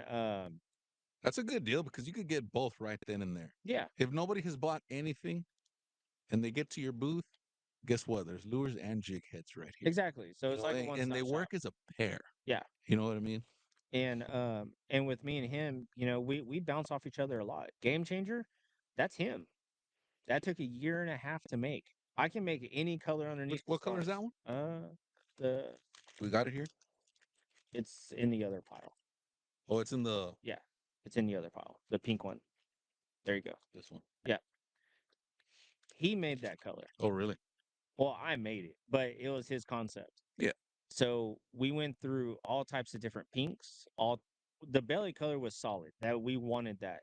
That's a good deal because you could get both right then and there. yeah, If nobody has bought anything and they get to your booth, guess what? There's lures and jig heads right here. exactly. So You it's know, like a and they one-stop shop. work as a pair. Yeah. You know what I mean? And with me and him, we bounce off each other a lot. Game Changer, that's him. That took a year and a half to make. I can make any color underneath the What color is stars. that one? The We got it here. It's in the other pile. Oh, it's in the Yeah, it's in the other pile. The pink one. There you go. this one. Yeah, he made that color. Oh, really? Well, I made it, but it was his concept. Yeah. So we went through all types of different pinks. All the belly color was solid. That we wanted that,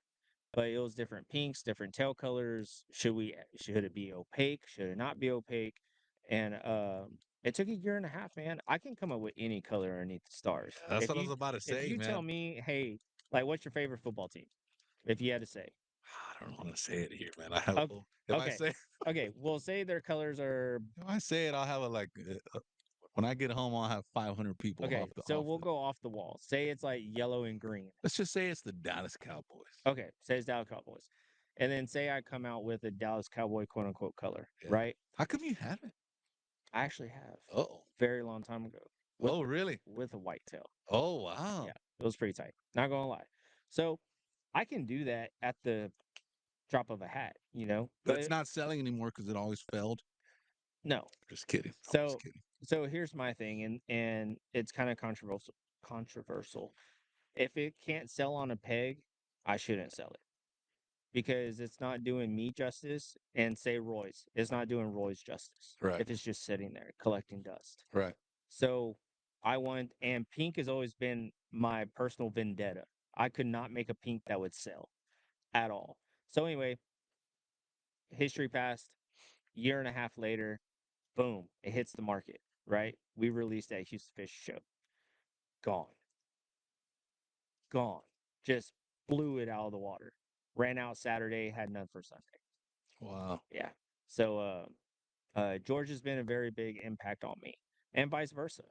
but it was different pinks, different tail colors. Should it be opaque? Should it not be opaque? And it took a year and a half, man. I can come up with any color underneath the stars. Yeah, that's If what I you was about to if say, you tell man. me, hey, like what's your favorite football team? If you had to say. I don't want to say it here, man. I have. Okay. If I Okay. say Okay. Well, say their colors are if I say it, I'll have a like. When I get home, I'll have 500 people okay. off the So off we'll the. go off the wall. Say it's like yellow and green. Let's just say it's the Dallas Cowboys. Okay. Say it's Dallas Cowboys. And then say I come out with a Dallas Cowboy quote unquote color, Yeah. right? How come you haven't? I actually have Oh. very long time ago Oh, really? with a white tail. Oh, wow. Yeah. It was pretty tight. Not gonna lie. So I can do that at the drop of a hat, But it's But not selling anymore because it always failed. no. Just kidding. I'm just So kidding. so here's my thing, and it's kind of controversial. If it can't sell on a peg, I shouldn't sell it because it's not doing me justice. And say Roy's, it's not doing Roy's justice Right. if it's just sitting there collecting dust. Right. So and pink has always been my personal vendetta. I could not make a pink that would sell at all. So anyway, history passed, year and a half later, boom, it hits the market, right? We released that Houston Fish Show. Gone. Gone. Just blew it out of the water. Ran out Saturday, had none for Sunday. Wow. Yeah. So George has been a very big impact on me, and vice versa.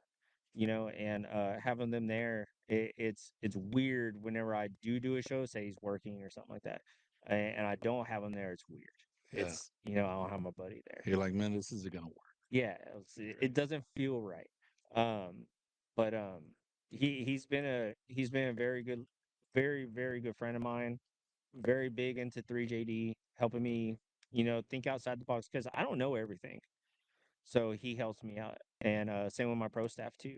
And having them there, it's weird whenever I do a show, say he's working or something like that, and I don't have him there. It's weird. Yeah. I don't have my buddy there. You're like, man, this isn't gonna work. Yeah, it doesn't feel right. But he's been a very good, very good friend of mine. Very big into 3JD, helping me, think outside the box because I don't know everything. So he helps me out, and same with my pro staff too.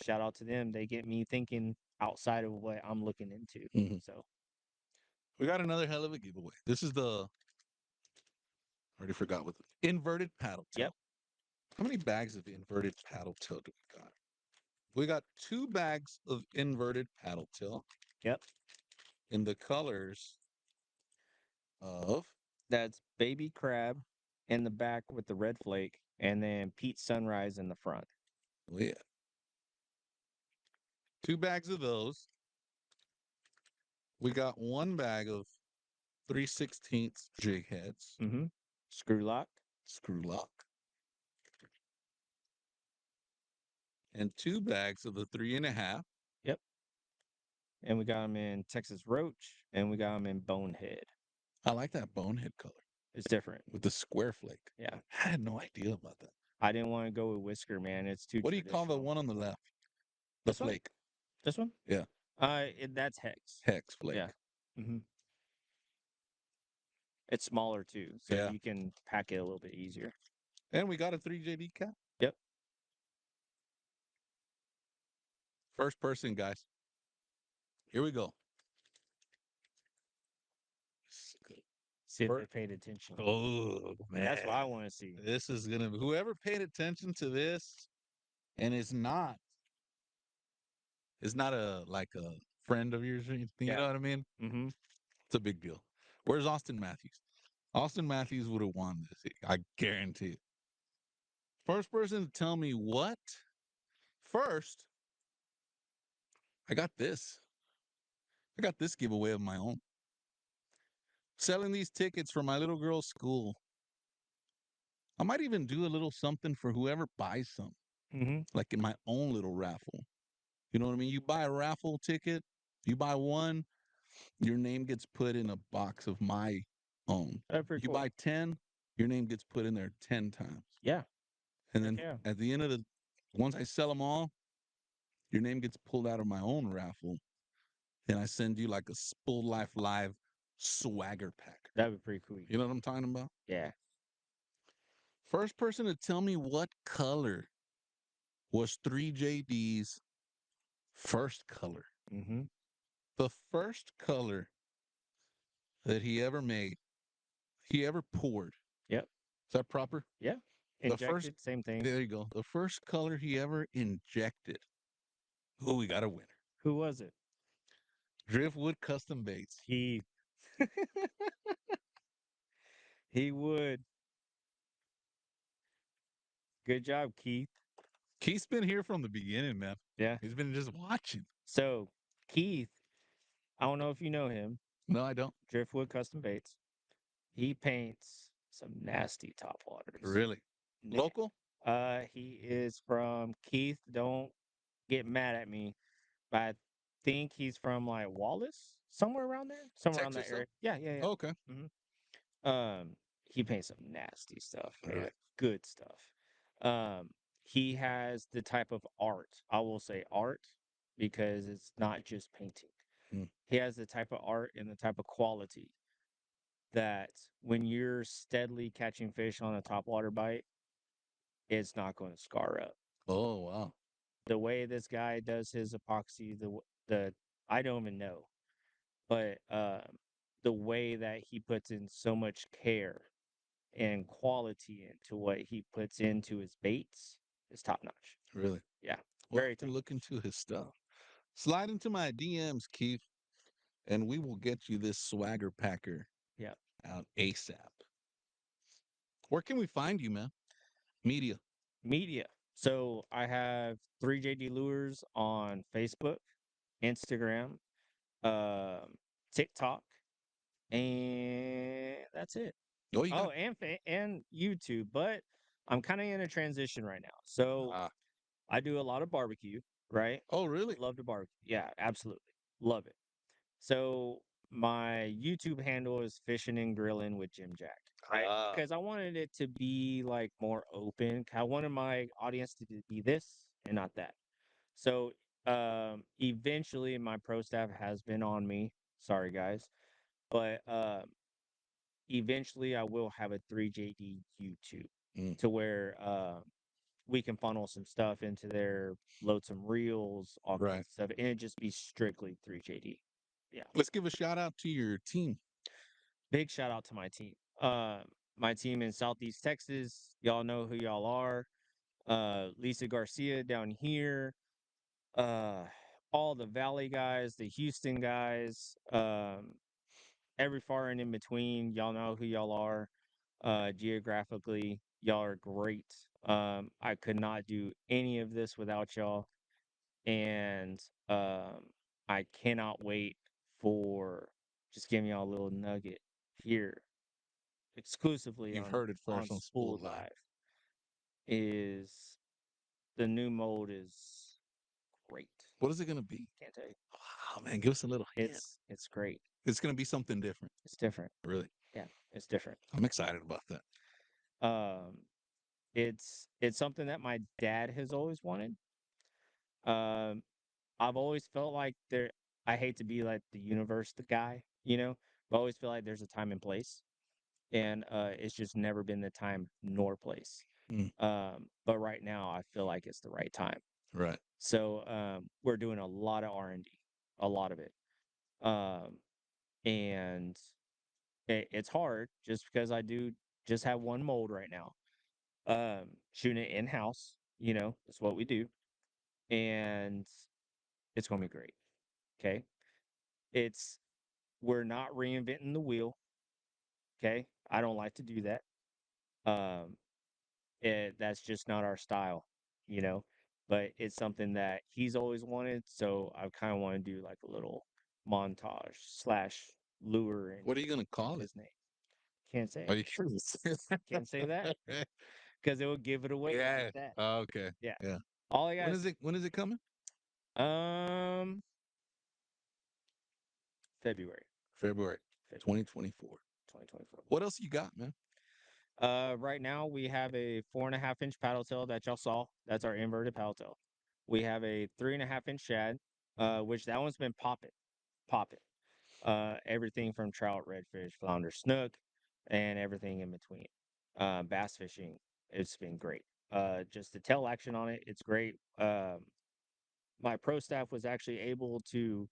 Shout out to them. They get me thinking outside of what I'm looking into. Mhm. So We got another hell of a giveaway. This is the I already forgot what the inverted paddle tail. Yep. How many bags of inverted paddle tail do we got? We got 2 bags of inverted paddle tail yep, in the colors of that's baby crab in the back with the red flake, and then Pete Sunrise in the front. oh yeah. 2 bags of those. We got 1 bag of 3/16 jig heads, Mm-hmm. Screw lock. screw lock, and 2 bags of the 3.5. Yep. And we got them in Texas Roach, and we got them in Bonehead. I like that bonehead color It's different. with the square flake. Yeah. I had no idea about that. I didn't want to go with Whisker, man. It's too What do you call the traditional. one on the left? The This one? flake. This one? Yeah. That's Hex. Hex flake. Yeah. Mm-hmm. It's smaller too, so Yeah. you can pack it a little bit easier. And we got a 3JD cap. Yep. First person, guys. Here we go. See if they First, paid attention. oh man, That's what I want to see. this is gonna be whoever paid attention to this and is not a like a friend of yours or anything. You Yeah. know what I mean? Mm-hmm. It's a big deal. Where's Austin Matthews? Austin Matthews would have won this. I guarantee it. First person to tell me what? First, I got this. I got this giveaway of my own. Selling these tickets for my little girl's school. I might even do a little something for whoever buys some, Mm-hmm. like in my own little raffle. You know what I mean? You buy a raffle ticket, you buy one, your name gets put in a box of my own. That's pretty You cool. buy 10, your name gets put in there 10 times. Yeah. And Heck then yeah. at the end of once I sell them all, your name gets pulled out of my own raffle. And I send you like a Full Life Live swagger pack. That'd be pretty cool. You know what I'm talking about? Yeah. First person to tell me what color was 3JD's first color. Mm-hmm. The first color that he ever made, he ever poured. Yep. Is that proper? Yeah. The first, Injected, same thing. there you go. The first color he ever injected. Oh, we got a winner. Who was it? Driftwood Custom Baits. He he would. Good job, Keith. Keith's been here from the beginning, man. Yeah. He's been just watching. So Keith, I don't know if you know him, No, I don't. Driftwood Custom Baits. He paints some nasty top waters. Really? Local? He is from Keith. Don't get mad at me, but I think he's from like Wallace, somewhere around there, somewhere around that Texas, area. Yeah, yeah, yeah. okay. He paints some nasty stuff, man. Really? Good stuff. He has the type of art. I will say art because it's not just painting. Mm. He has the type of art and the type of quality that when you're steadily catching fish on a topwater bite, it's not going to scar up. Oh, wow. The way this guy does his epoxy, the I don't even know, but the way that he puts in so much care and quality into what he puts into his baits is top notch. Really? Yeah, Well, very to top. look into his stuff. Slide into my DMs, Keith, and we will get you this swagger packer Yeah, out ASAP. Where can we find you, man? Media. media. So I have 3JD Lures on Facebook, Instagram, um, TikTok, and that's it. Oh, you got. Oh, and YouTube, but I'm kind of in a transition right now. So Ah. I do a lot of barbecue, right? Oh, really? Love to barbecue. Yeah, absolutely. Love it. So my YouTube handle is Fishing and Grilling with Jim Jack. Right? Ah. Because I wanted it to be like more open. I wanted my audience to be this and not that. So eventually my pro staff has been on me. Sorry guys. But eventually I will have a 3JD YouTube Mm. to where we can funnel some stuff into there, load some reels, all kinds Right. of stuff, and it just be strictly 3JD. Yeah. Let's give a shout out to your team. Big shout out to my team. My team in Southeast Texas. Y'all know who y'all are. Lisa Garcia down here. Uh, all the Valley guys, the Houston guys, every far and in between. Y'all know who y'all are. Geographically, y'all are great. I could not do any of this without y'all. And I cannot wait for just giving y'all a little nugget here exclusively You've on heard it first on Spool Spool Live. Live is the new mold is great. What is it going to be? Can't tell you. Wow, man, give us a little hint. It's great. It's going to be something different. It's different. Really? Yeah, it's different. I'm excited about that. It's something that my dad has always wanted. Um, I've always felt like I hate to be like the universe, the guy, but I always feel like there's a time and place, and it's just never been the time nor place. Mm. But right now, I feel like it's the right time. Right. So we're doing a lot of R&D, a lot of it, and It's hard just because I do just have one mold right now. Shooting it in house, is what we do, and it's gonna be great. Okay, it's we're not reinventing the wheel. Okay, I don't like to do that. Um, that's just not our style, you know. But it's something that he's always wanted, so I kind of want to do like a little montage slash lure What are you gonna in call it? his name. Can't say, Are you sure? can't say that because it will give it away like Yeah. that. Oh, okay. Yeah, Yeah. all I got When is it coming? um February, February February 2024. 2024. What else you got, man? Right now we have a 4.5 inch paddle tail that y'all saw. That's our inverted paddle tail. We have a 3.5 inch shad, which that one's been popping. Everything from trout, redfish, flounder, snook, and everything in between. Bass fishing, it's been great. Just the tail action on it, it's great. My pro staff was actually able to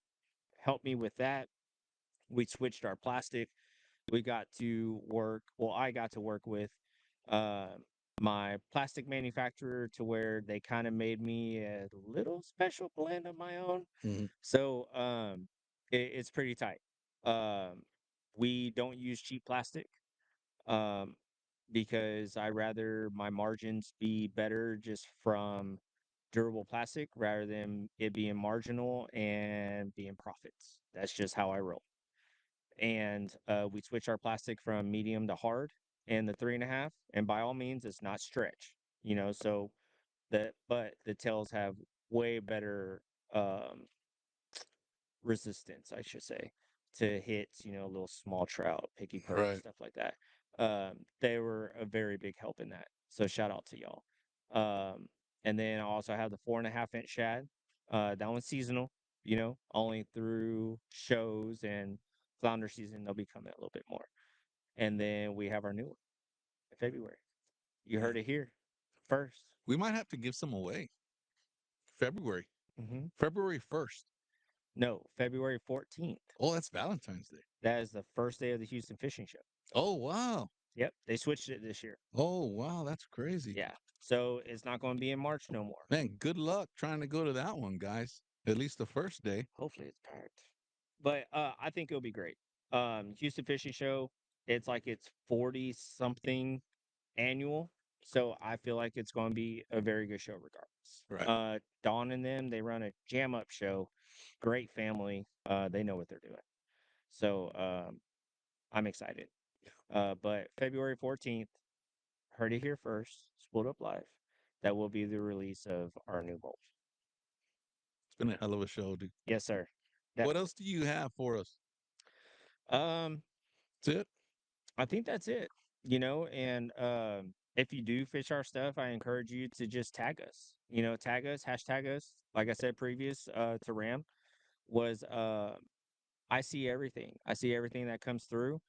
help me with that. We switched our plastic. We got to work, well, I got to work with uh, my plastic manufacturer to where they kind of made me a little special blend of my own. Mhm. So it's pretty tight. Um, we don't use cheap plastic um, because I rather my margins be better just from durable plastic rather than it being marginal and being profits. That's just how I roll. And we switch our plastic from medium to hard and the 3.5. And by all means, it's not stretch, So but the tails have way better um, resistance, I should say, to hit, little small trout, picky perch, Right. stuff like that. They were a very big help in that. So shout out to y'all. Um, and then I also have the 4.5 inch shad. That one's seasonal, only through shows and flounder season, they'll be coming a little bit more. And then we have our new one in February. You Yeah. heard it here first. We might have to give some away. February. hmm February 1st. No, February 14th. Oh, that's Valentine's Day. That is the first day of the Houston Fishing Show. Oh, wow. Yep, they switched it this year. Oh, wow. That's crazy. Yeah. So it's not going to be in March no more. Man, good luck trying to go to that one, guys. At least the first day. Hopefully it's packed. But I think it'll be great. Houston Fishing Show, it's like it's 40 something annual. So I feel like it's going to be a very good show regardless. Right. Dawn and them, they run a jam up show. Great family. They know what they're doing. So I'm excited. But February 14th, heard it here first, Split Up Live. That will be the release of our new mold. It's been a hell of a show, dude. Yes, sir. What Definitely. else do you have for us? Um, That's it? I think that's it. And if you do fish our stuff, I encourage you to just tag us. Tag us, hashtag us. Like I said previous to Ram, was I see everything. I see everything that comes through.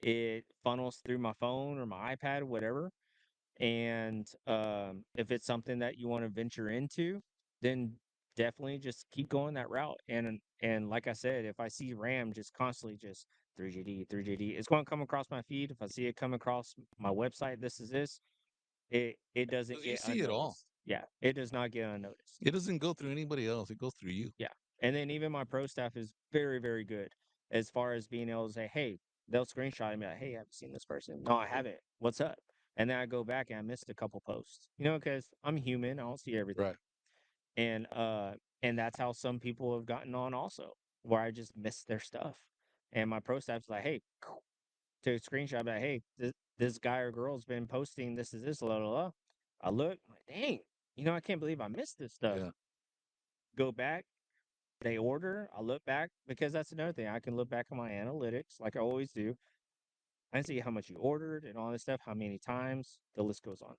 It funnels through my phone or my iPad, whatever. And if it's something that you want to venture into, then definitely just keep going that route. And like I said, if I see Ram just constantly just 3GD, 3GD, it's going to come across my feed. If I see it come across my website, this is this. It doesn't Because you get see it all. unnoticed. Yeah, it does not get unnoticed. It doesn't go through anybody else. It goes through you. Yeah. And then even my pro staff is very, very good as far as being able to say, hey, they'll screenshot me like, hey, have you seen this person? No, I haven't. What's up? And then I go back and I missed a couple posts, because I'm human. I don't see everything. Right. And that's how some people have gotten on also, where I just missed their stuff. And my pro staff's like, hey, to a screenshot, like, hey, this guy or girl's been posting this is this, blah, blah, blah. I look, I'm like, dang, I can't believe I missed this stuff. Yeah. Go back, they order, I look back because that's another thing. I can look back on my analytics like I always do. I see how much you ordered and all this stuff, how many times, the list goes on.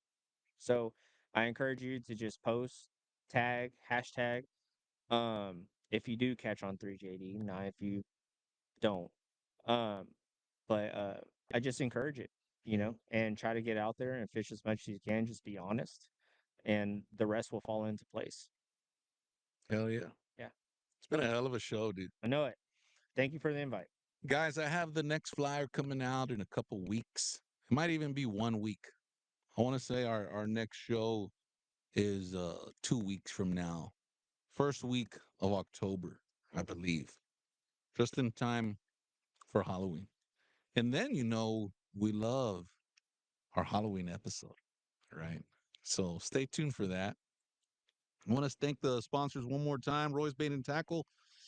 So I encourage you to just post, tag, hashtag. If you do catch on 3JD, not if you don't. Um, but I just encourage it, and try to get out there and fish as much as you can. Just be honest, and the rest will fall into place. Hell yeah. Yeah, It's been a hell of a show, dude. I know it. Thank you for the invite. Guys, I have the next flyer coming out in a couple weeks. It might even be 1 week. I want to say our next show is 2 weeks from now. First week of October, I believe. Just in time for Halloween. And then we love our Halloween episode, right? So stay tuned for that. I want to thank the sponsors one more time: Roy's Bait and Tackle,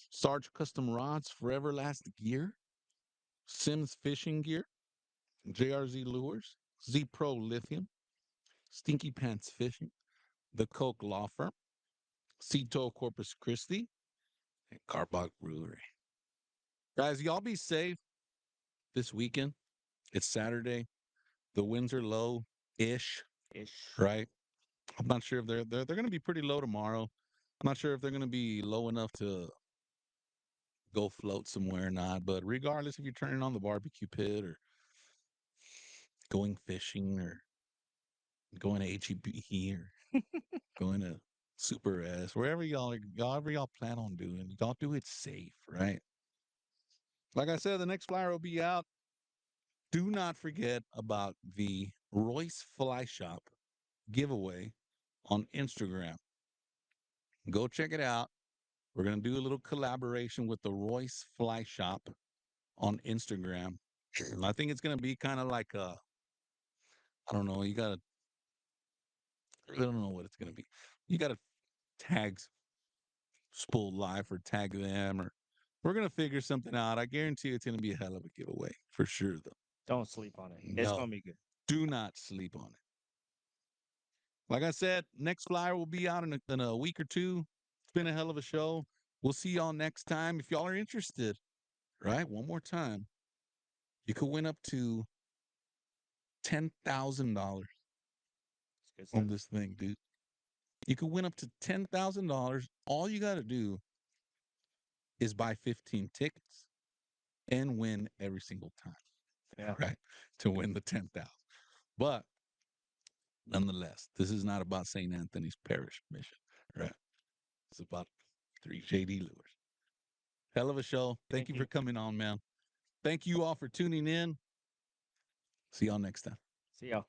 Sarge Custom Rods, Forever Last Gear, Sims Fishing Gear, JRZ Lures, Z Pro Lithium, Stinky Pants Fishing, The Coke Law Firm, Cito Corpus Christi, and Carbach Brewery. Guys, y'all be safe this weekend. It's Saturday. The winds are low ish, Ish. right? I'm not sure if they're going to be pretty low tomorrow. I'm not sure if they're going to be low enough to go float somewhere or not. But regardless, if you're turning on the barbecue pit or going fishing or going to HEB or going to Super S, wherever y'all plan on doing, y'all do it safe, right? Like I said, the next flyer will be out. Do not forget about the Royce Fly Shop giveaway on Instagram. Go check it out. We're going to do a little collaboration with the Royce Fly Shop on Instagram. And I think it's going to be kind of like I don't know, I don't know what it's going to be. You got to tag Spool Life or tag them, or we're going to figure something out. I guarantee it's going to be a hell of a giveaway for sure, though. Don't sleep on it. It's No, gonna be good. do not sleep on it. Like I said, next flyer will be out in a week or two. It's been a hell of a show. We'll see y'all next time. If y'all are interested, right? One more time. You could win up to $10,000 It's good on stuff. this thing, dude. You could win up to $10,000. All you got to do is buy 15 tickets and win every single time, Yeah. right? To win the 10,000. But nonetheless, this is not about St. Anthony's Parish mission, right? It's about 3JD Lures. Hell of a show. Thank Thank you you. for coming on, man. Thank you all for tuning in. See y'all next time. See y'all.